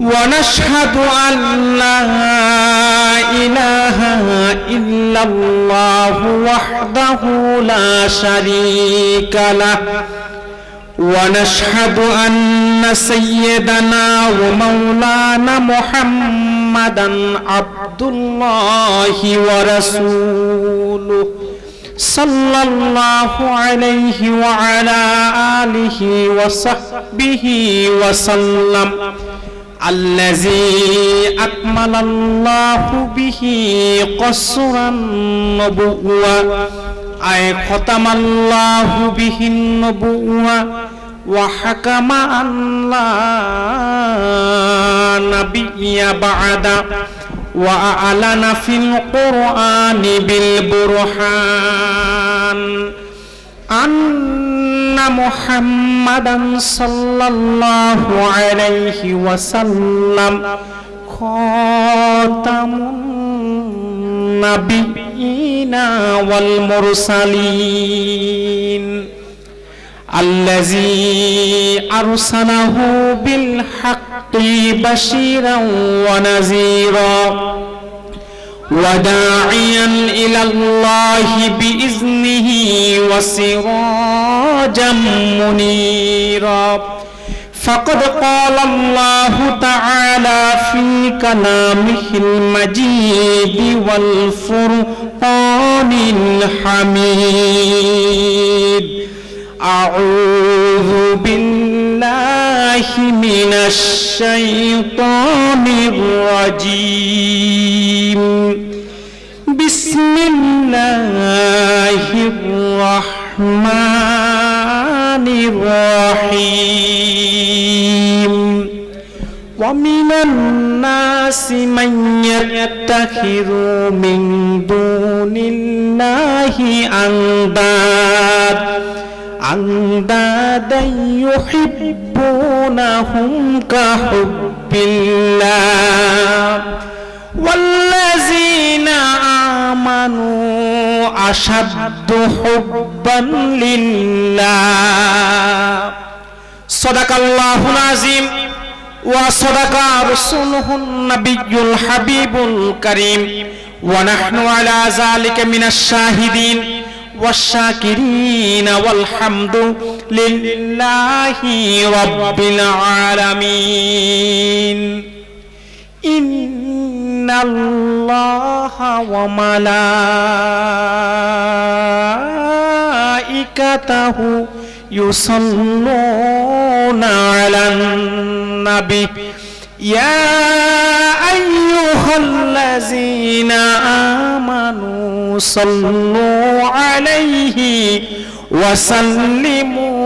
ونشهد أن لا إله إلا الله وحده لا شريك له ونشهد أن سيدنا ومولانا محمدا عبد الله ورسوله صلى الله عليه وعلى آله وصحبه وسلم الذي أكمل الله به قصر النبوة أي ختم الله به النبوة وحكم أن لا نبي بعد وأعلن في القرآن بالبرهان أن محمدا صلى الله عليه وسلم خاتم النبيين والمرسلين الذي أرسله بالحق بشيرا ونذيرا وداعيا إلى الله بإذنه وسراجا منيرا فقد قال الله تعالى في كلامه المجيد والفرقان الحميد أعوذ بالله من الشيطان الرجيم بسم الله الرحمن الرحيم ومن الناس من يتخذ من دون الله أندادا يحبونهم كحب الله والذين آمنوا أشد حبا لله صدق الله العظيم وصدق رسوله النبي الحبيب الكريم ونحن على ذلك من الشاهدين والشاكرين والحمد لله رب العالمين إن الله وملائكته يصلون على النبي يا أيها الذين آمنوا صلوا عليه وسلموا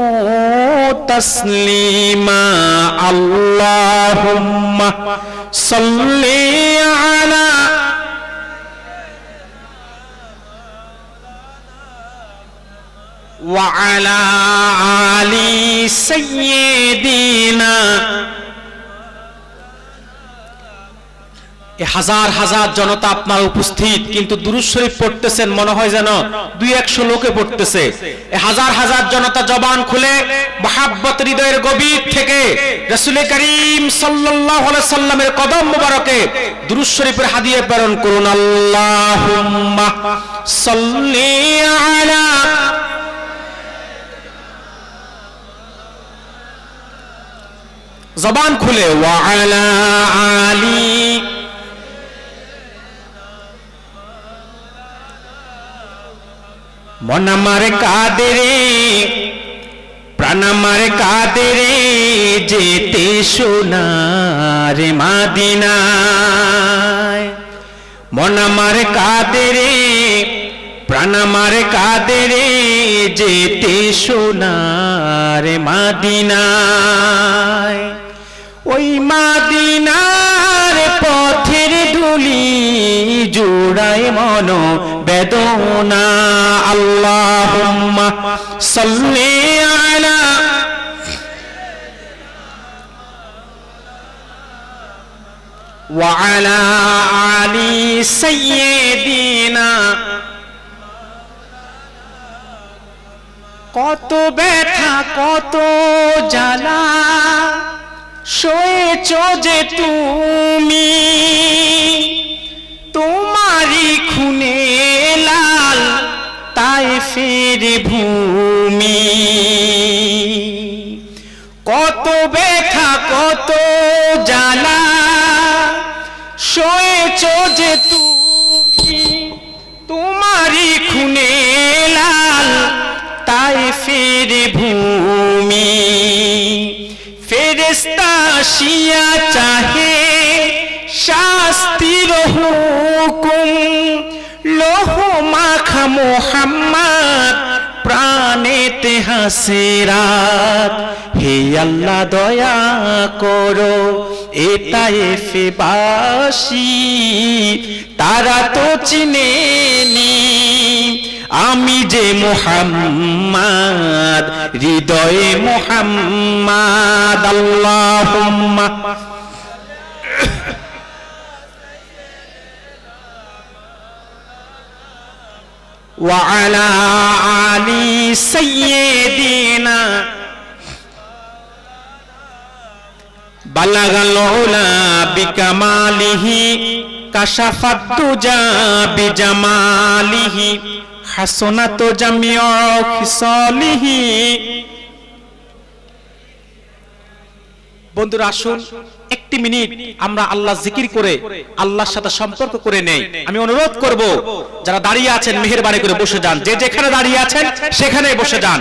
تسليما اللهم صل على وعلى آل سيدنا হাজার হাজার জনতা আপনার উপস্থিত কিন্তু দুরূদ শরীফ পড়তেছেন মনে হয় যেন 200 লোকে পড়তেছে এই হাজার হাজার জনতা জবান খুলে মহব্বত হৃদয়ের গভীর থেকে রাসূল করিম সাল্লাল্লাহু আলাইহি সাল্লামের কদম মোবারকে দুরূদ শরীফের হাদিয়া প্রেরণ করুন আল্লাহুম্মা সাল্লি আলা জবান খুলে ওয়া আলা আলি মন আমার কাঁদে রে প্রাণ আমার কাঁদে রে যেতে সোনার মদিনায় মন আমার কাঁদে রে প্রাণ আমার কাঁদে রে যেতে সোনার মদিনায় ওই মদিনার পথের ধুলি জোড়ায় মন বেদনা আল্লাহুম্মা সাল্লি আলা ওয়া আলা আলি সাইয়্যিদিনা কত ব্যথা কত জ্বালা শোয়েছ যে তুমি তোমারি খুনে লাল তায়েফের ভূমি কত ব্যথা কত জ্বালা শোয়েছ যে তুমি তোমারি খুনে লাল তায়েফের ভূমি ফেরেশতা আসিয়া চাহে শাস্তির হুকুম লোহ মাখা মুহাম্মদ প্রাণেতে হাসিরাত হে আল্লাহ দয়া করো এ তায়েফবাসী তারা তো চিনেনি আমি যে মুহাম্মদ হৃদয়ে মুহাম্মদ আল্লাহুম্মা ওয়া আলা আলি সাইয়্যিদিনা বালাগাল উলা বিকামালিহি কাশাফাত দুজা বিজামালিহি হাসনাত জামিউ খিসালিহি বন্ধুরা আসুন একটি মিনিট আমরা আল্লাহ জিকির করে আল্লাহর সাথে সম্পর্ক করে নেই আমি অনুরোধ করব যারা দাঁড়িয়ে আছেন মেহেরবানি করে বসে যান যে যেখানে দাঁড়িয়ে আছেন সেখানেই বসে যান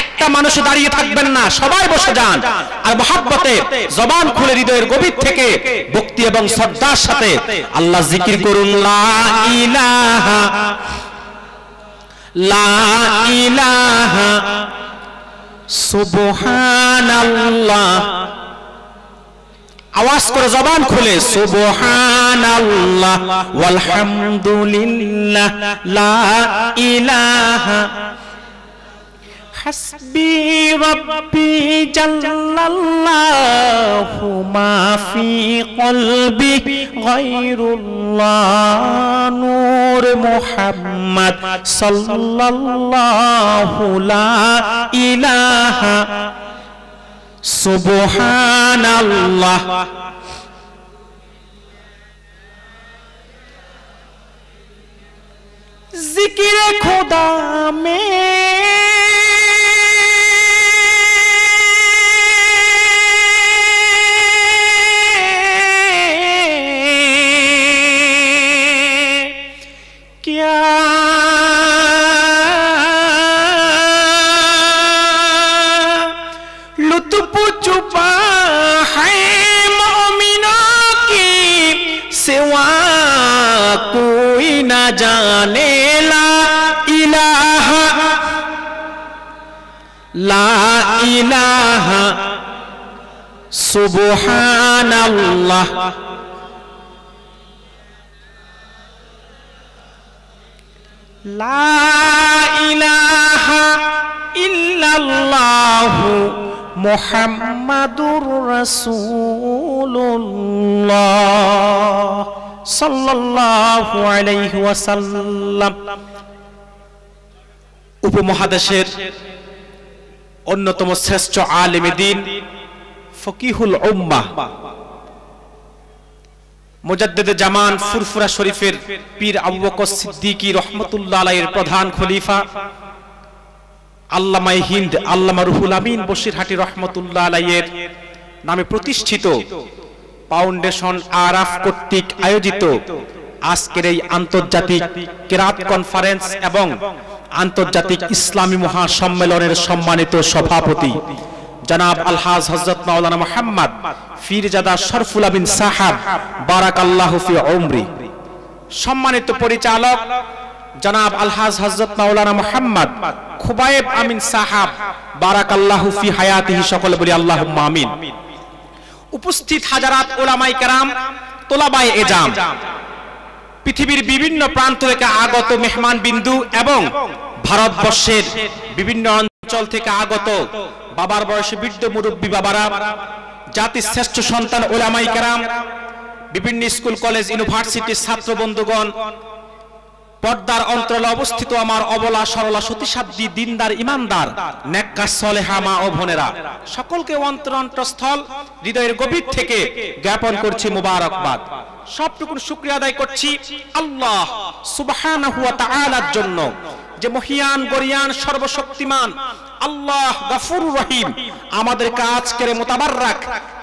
একটা মানুষ দাঁড়িয়ে থাকবেন না সবাই বসে যান আর মহব্বতে জবান খুলে হৃদয়ের গভীর থেকে ভক্তি এবং শ্রদ্ধার সাথে আল্লাহ জিকির করুন লা ইলাহা লা ইলাহা সুবহানাল্লাহ আওয়াজ করে জবান খুলে সুবহানাল্লাহ ওয়ালহামদুলিল্লাহ লা ইলাহা হাসবি রাব্বি জাল্লাল্লাহু মা ফি কলবি গায়রুল্লাহ নূর মুহাম্মদ সাল্লাল্লাহু লা ইলাহা সুবহানাল্লাহ জিকিরে খোদা মে क्या लुत्फ छुपा है मोमिनों की सिवा कोई न जाने ला इलाहा सुबहानल्लाह ला इलाहा इल्लल्लाहु मुहम्मदुर रसूलुल्लाह সাল্লাল্লাহু আলাইহি ওয়াসাল্লাম। উপমহাদেশের অন্যতম শ্রেষ্ঠ আলেমে দ্বীন ফকিহুল উম্মাহ মুজাদ্দিদে জামান ফুরফুরা শরীফের পীর আবু বকর সিদ্দিকী রাহমাতুল্লাহ আলাইহির প্রধান খলিফা আল্লামা হিন্দ আল্লামা রুহুল আমিন বশিরহাটি রাহমাতুল্লাহ আলাইহির নামে প্রতিষ্ঠিত ফাউন্ডেশন আরাফ কর্তৃক আয়োজিত আজকের এই আন্তর্জাতিক কিরাত কনফারেন্স এবং আন্তর্জাতিক ইসলামী মহাসম্মেলনের সম্মানিত সভাপতি জনাব আলহাজ হযরত মাওলানা মুহাম্মদ ফিরজাদা শরফুল আমিন সাহাব বারাকাল্লাহু ফি উমরি, সম্মানিত পরিচালক জনাব আলহাজ হযরত মাওলানা মুহাম্মদ খুবাইব আমিন সাহাব বারাকাল্লাহু ফি হায়াতিহি, সকলে বলি আল্লাহুম্মা আমিন। উপস্থিত হাজারাত উলামায়ে কেরাম, তোলাবায়ে এজাম, পৃথিবীর বিভিন্ন প্রান্ত থেকে আগত মেহমান বিন্দু এবং ভারতবর্ষের বিভিন্ন অঞ্চল থেকে আগত বাবার বয়সে বৃদ্ধ মুরব্বী বাবারা, জাতির শ্রেষ্ঠ সন্তান উলামায়ে কেরাম, বিভিন্ন স্কুল কলেজ ইউনিভার্সিটির ছাত্র বন্ধুগণ, পর্দার অন্তরালে অবস্থিত আমার অবলা সরলা সতীসাধ্বী দিনদার ইমানদার নেককার সলেহা মা ও বোনেরা, সকলকে অন্তরস্থল হৃদয়ের গভীর থেকে জ্ঞাপন করছি মুবারকবাদ। সবটুকু শুকরিয়া আদায় করছি আল্লাহ সুবহানাহু ওয়া তাআলার জন্য, যে মহিয়ান গরিয়ান সর্বশক্তিমান আল্লাহ গফুরুর রহিম আমাদেরকে আজকের মুতাবাররাক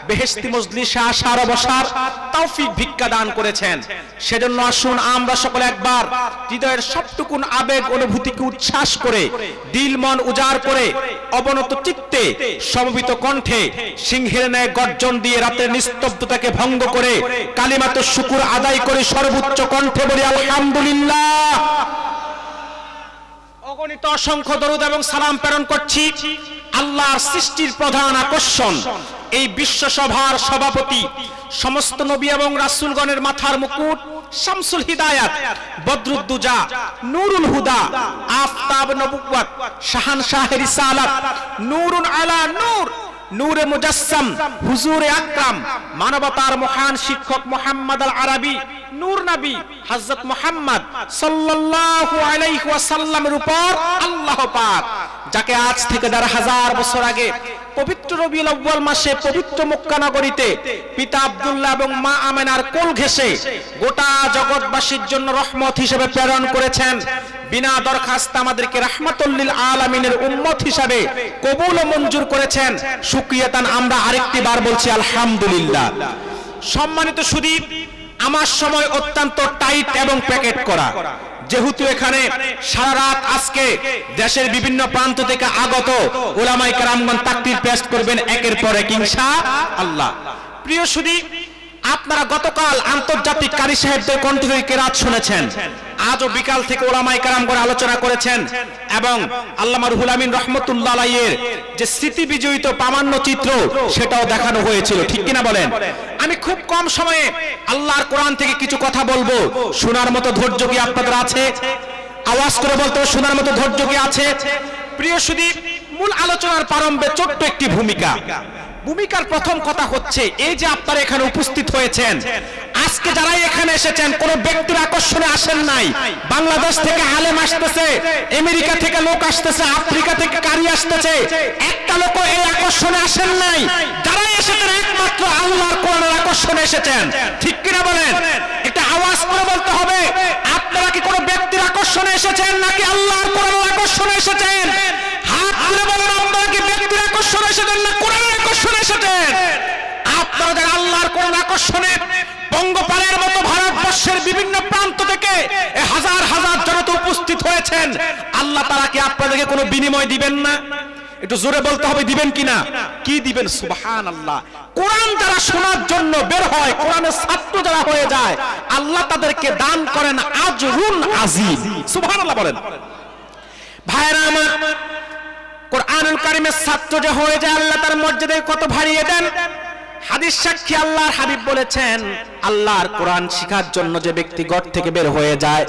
বেহেশতি মজলিসে আসার বসার তৌফিক ভিক্ষা দান করেছেন। সেজন্য আসুন আমরা সকলে একবার হৃদয়ের সবটুকুন আবেগ অনুভূতিকে উচ্ছ্বাস করে, দিল মন উজাড় করে, অবনত চিত্তে সমবেত কণ্ঠে সিংহের ন্যায় গর্জন দিয়ে রাতের নিস্তব্ধতাকে ভঙ্গ করে কালিমাতুশ শুকর আদায় করে সর্বোচ্চ কণ্ঠে বলি আলহামদুলিল্লাহ। অগণিত অসংখ্য দরুদ এবং সালাম প্রেরণ করছি আল্লাহর সৃষ্টির প্রধান আকর্ষণ, এই বিশ্ব সভার সভাপতি, সমস্ত নবী এবং রাসূলগণের মাথার মুকুট, শামসুল হিদায়াত, বদরুদ্দুজা, নূরুল হুদা, আফতাব নবুওয়াত, শাহানশাহে রিসালাত, নূরুন আলা নূর, নূরে মুজাসসাম, হুজুরে আকরাম, মানবতার মহান শিক্ষক মুহাম্মদ আল আরবি, নূর নবী হযরত মুহাম্মদ সাল্লাল্লাহু আলাইহি ওয়াসাল্লামের উপর আল্লাহ পাক, যাকে আজ থেকে ১৫০০ বছর আগে পবিত্র রবিউল আউয়াল মাসে পবিত্র মক্কা নগরীতে পিতা আব্দুল্লাহ এবং মা আমেনার কোল ঘেঁষে গোটা জগৎবাসীর জন্য রহমত হিসেবে প্রেরণ করেছেন। বিনা দরখাস্ত আমাদেরকে রাহমাতুল লিল আলামিনের উম্মত হিসেবে কবুল ও মঞ্জুর করেছেন। শুকরিয়াতান আমরা আরেকটি বার বলছি আলহামদুলিল্লাহ। সম্মানিত সুধী, আমার সময় অত্যন্ত টাইট এবং প্যাকেট করা, যেহেতু এখানে সারা রাত আজকে দেশের বিভিন্ন প্রান্ত থেকে আগত উলামায়ে কেরামগণ তাকরীর পেশ করবেন একের পর এক ইনশাআল্লাহ। প্রিয় সুধী, আপনারা গতকাল আন্তর্জাতিক কারি সাহেবদের কণ্ঠ থেকে কেরাত শুনেছেন, আজও বিকাল থেকে উলামায়ে কেরামগণ আলোচনা করেছেন এবং আল্লামা রুহুল আমিন রাহমাতুল্লাহ আলাইহির যে স্মৃতি বিজড়িত প্রামাণ্য চিত্র সেটাও দেখানো হয়েছিল, ঠিক কিনা বলেন? আমি খুব কম সময়ে আল্লাহর কোরআন থেকে কিছু কথা বলবো, শোনার মতো ধৈর্য কি আপনাদের আছে? আওয়াজ করে বলতে হবে, শোনার মতো ধৈর্য কি আছে? প্রিয় সুধী, মূল আলোচনার প্রারম্ভে ছোট্ট একটি ভূমিকার প্রথম কথা হচ্ছে, এই যে আপনারা এখানে উপস্থিত হয়েছেন, আজকে যারা এখানে এসেছেন কোন ব্যক্তির আকর্ষণে আসেন নাই। বাংলাদেশ থেকে আলেম আসতেছে, আমেরিকা থেকে লোক আসতেছে, আফ্রিকা থেকে কারি আসতেছে, একটা লোক এই আকর্ষণে আসেন নাই। যারা এসেছেন একমাত্র আল্লাহর কোরআনের আকর্ষণে এসেছেন, ঠিক কিনা বলেন? এটা আওয়াজ করে বলতে হবে, আপনারা কি কোন ব্যক্তির আকর্ষণে এসেছেন নাকি আল্লাহর কোরআনের আকর্ষণে এসেছেন? হাত তুলে বলেন, আপনারা কি ব্যক্তির আকর্ষণে এসেছেন না কোরআনের আকর্ষণে এসেছেন? আপনারা যারা আল্লাহর কোরআনের আকর্ষণে বঙ্গপালের মতো ভারতবর্ষের বিভিন্ন প্রান্ত থেকে হাজার হাজার জনতা উপস্থিত হয়েছেন, আল্লাহ তাআলা কি আপনাদেরকে কোনো বিনিময় দিবেন না? একটু জোরে বলতে হবে, দিবেন কিনা? কি দিবেন? সুবহানাল্লাহ। কোরআন যারা শোনার জন্য বের হয়, কোরআনের ছাত্র যারা হয়ে যায়, আল্লাহ তাদেরকে দান করেন আজরুন আযীম। সুবহানাল্লাহ বলেন। ভাইরা আমার, কোরআনুল কারীমের ছাত্র যে হয়ে যায়, আল্লাহ তার মর্যাদায় কত বাড়িয়ে দেন। হাদিস সাক্ষী আল্লাহর হাবিব বলেছেন, আল্লাহর কোরআন শিখার জন্য যে ব্যক্তি ঘর থেকে বের হয়ে যায়,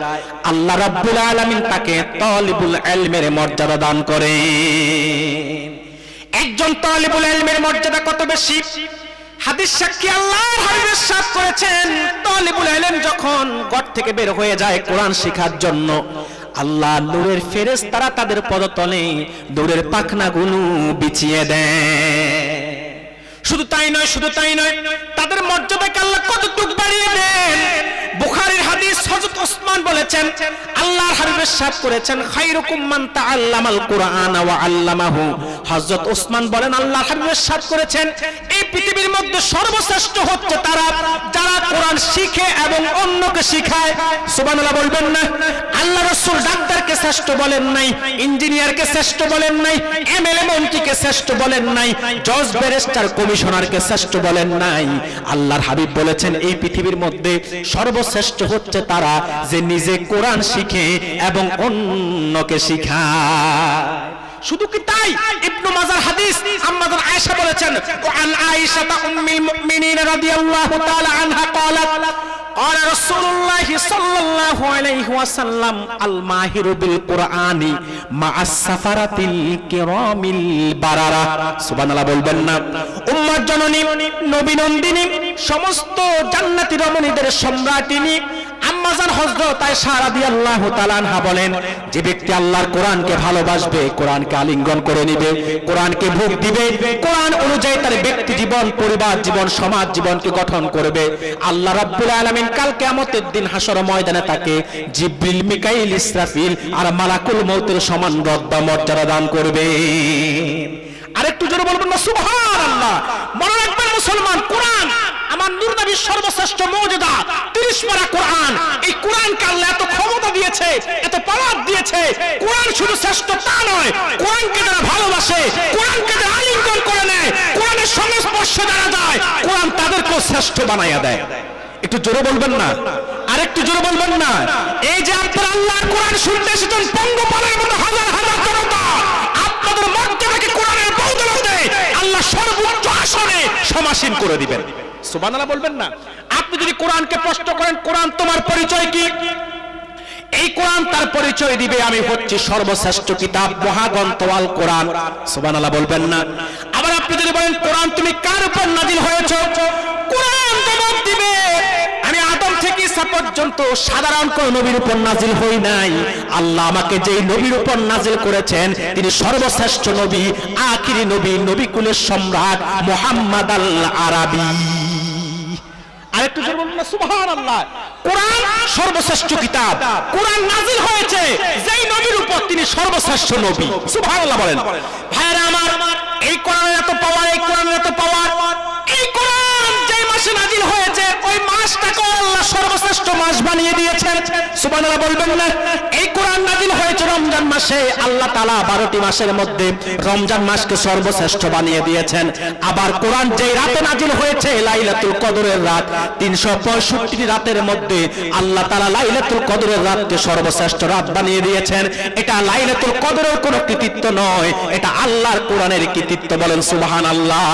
আল্লাহ রাব্বুল আলামিন তাকে তালিবুল ইলমের মর্যাদা দান করেন। একজন তালিবুল ইলমের মর্যাদা কত বেশি! হাদিস সাক্ষী আল্লাহর হাবিব ইরশাদ করেছেন, তালিবুল ইলম যখন ঘর থেকে বের হয়ে যায় কোরআন শিখার জন্য, আল্লাহ নূরের ফেরেশতারা তাদের পদতলে নূরের পাখনাগুলো বিছিয়ে দেয়। শুধু তাই নয়, তাদের মর্যাদাকে আল্লাহ কতটুকু বাড়িয়ে দেন। বুখারীর হাদিস, হযরত ওসমান বলেছেন, আল্লাহর হাবিব ইরশাদ করেছেন, খায়রুকুম মান তাআল্লামাল কুরআন ওয়া আল্লামাহু। হযরত ওসমান বলেন, আল্লাহর হাবিব ইরশাদ করেছেন, এই পৃথিবীর মধ্যে সর্বশ্রেষ্ঠ হচ্ছে তারা যারা কোরআন শিখে এবং অন্যকে শেখায়। সুবহানাল্লাহ বলবেন না? আল্লাহ রাসূল ডাক্তারকে শ্রেষ্ঠ বলেন নাই, ইঞ্জিনিয়ারকে শ্রেষ্ঠ বলেন নাই, এমএলএ মন্ত্রীকে শ্রেষ্ঠ বলেন নাই, জজ ব্যারিস্টার কমিশনারকে শ্রেষ্ঠ বলেন নাই। আল্লাহর হাবিব বলেছেন, এই পৃথিবীর মধ্যে সর্বশ্রেষ্ঠ হচ্ছে তারা যে নিজে কোরআন শিখে এবং অন্যকে শিখায়। শুধু কি তাই? ইবনে মাজার হাদিস, আম্মাজান আয়েশা বলেছেন, আন আয়েশা উম্মুল মুমিনিন রাদিয়াল্লাহু তাআলা আনহা ক্বালাত قال رسول الله صلى الله عليه وسلم الماهر بالقرآن مع السفرة الكرام البررة। সুবহানাল্লাহ বলবেন না? উম্মার জননী নবী নন্দিনী সমস্ত জান্নাতি রমণীদের সম্রাটিনী আম্মাজান হযরত আয়েশা রাদিয়াল্লাহু তাআলা আনহা বলেন, যে ব্যক্তি আল্লাহর কোরআনকে ভালোবাসবে, কোরআনকে আলিঙ্গন করে নেবে, কোরআনকে ভোগ দিবে, কোরআন অনুযায়ী তার ব্যক্তি জীবন, পরিবার জীবন, সমাজ জীবনকে গঠন করবে, আল্লাহ রাব্বুল আলামিন কাল কিয়ামতের দিন হাসর ময়দানে তাকে জিবরিল, মিকাইল, ইসরাফিল আর মালাকুল মউতের সমান রত্বা মর্যাদা দান করবে। আরেকটু জোরে বলবেন না সুবহানাল্লাহ। মনে রাখবেন মুসলমান, কোরআন আমার নূর নবীর সর্বশ্রেষ্ঠ মুজিজা, 30 পারা কোরআন। এই কোরআনকে আল্লাহ এত ক্ষমতা দিয়েছে, এত পাওয়ার দিয়েছে। কোরআন শুধু শ্রেষ্ঠ তা নয়, কোরআনকে যারা ভালোবাসে, কোরআনকে যারা আলিঙ্গন করে নেয়, কোরআনের সংস্পর্শে যারা যায়, কোরআন তাদেরকেও শ্রেষ্ঠ বানাইয়া দেয়। একটু জোরে বলবেন না, আরেকটু জোরে বলবেন না। এই যে আপনারা আল্লাহর কোরআন শুনতে এসেছেন, পঙ্গপালের মতো হাজার হাজার জনতা, আপনাদের মর্যাদাকে কোরআনের বদৌলতে আল্লাহ সর্বোচ্চ আসনে সমাসীন করে দিবেন। সুবহানাল্লাহ বলবেন না। আপনি যদি কোরআনকে প্রশ্ন করেন, কোরআন তোমার পরিচয় কি? এই কোরআন তার পরিচয় দিবে, আমি হচ্ছি সর্বশ্রেষ্ঠ কিতাব, মহাগ্রন্থ আল কোরআন। সুবহানাল্লাহ বলবেন না। আবার আপনি যদি বলেন, কোরআন তুমি কার উপর নাজিল হয়েছে? কোরআন জবাব দিবে, আমি আদম থেকে ঈসা পর্যন্ত সাধারণ কোন নবীর উপর নাজিল হই নাই। আল্লাহ আমাকে যেই নবীর উপর নাজিল করেছেন, তিনি সর্বশ্রেষ্ঠ নবী, আখিরি নবী, নবী কুলের সম্রাট মুহাম্মদ আল আরাবী। আরেকটু জোরে বলুন না সুবহানাল্লাহ। কোরআন সর্বশ্রেষ্ঠ কিতাব, কোরআন নাজিল হয়েছে যেই নবীর উপর, তিনি সর্বশ্রেষ্ঠ নবী। সুবহানাল্লাহ বলেন। ভাইরা আমার, এই কোরআনের এত পাওয়ার, এই কোরআনের এত পাওয়ার, এই কোরআন যেই মাসে নাজিল হয়েছে, ওই মাসটাকে আল্লাহ সর্বশ্রেষ্ঠ মাস বানিয়ে দিয়েছেন। সুবহানাল্লাহ বলবেন না। এই কোরআন নাজিল হয়েছে রমজান মাসে, আল্লাহ তাআলা 12টি মাসের মধ্যে রমজান মাসকে সর্বশ্রেষ্ঠ বানিয়ে দিয়েছেন। আবার কোরআন যেই রাতে নাজিল হয়েছে, লাইলাতুল কদরের রাত, 365টি রাতের মধ্যে আল্লাহ তাআলা লাইলাতুল কদরের রাতকে সর্বশ্রেষ্ঠ রাত বানিয়ে দিয়েছেন। এটা লাইলাতুল কদরের কোনো কৃতিত্ব নয়, এটা আল্লাহর কোরআনের কৃতিত্ব। বলেন সুবহানাল্লাহ।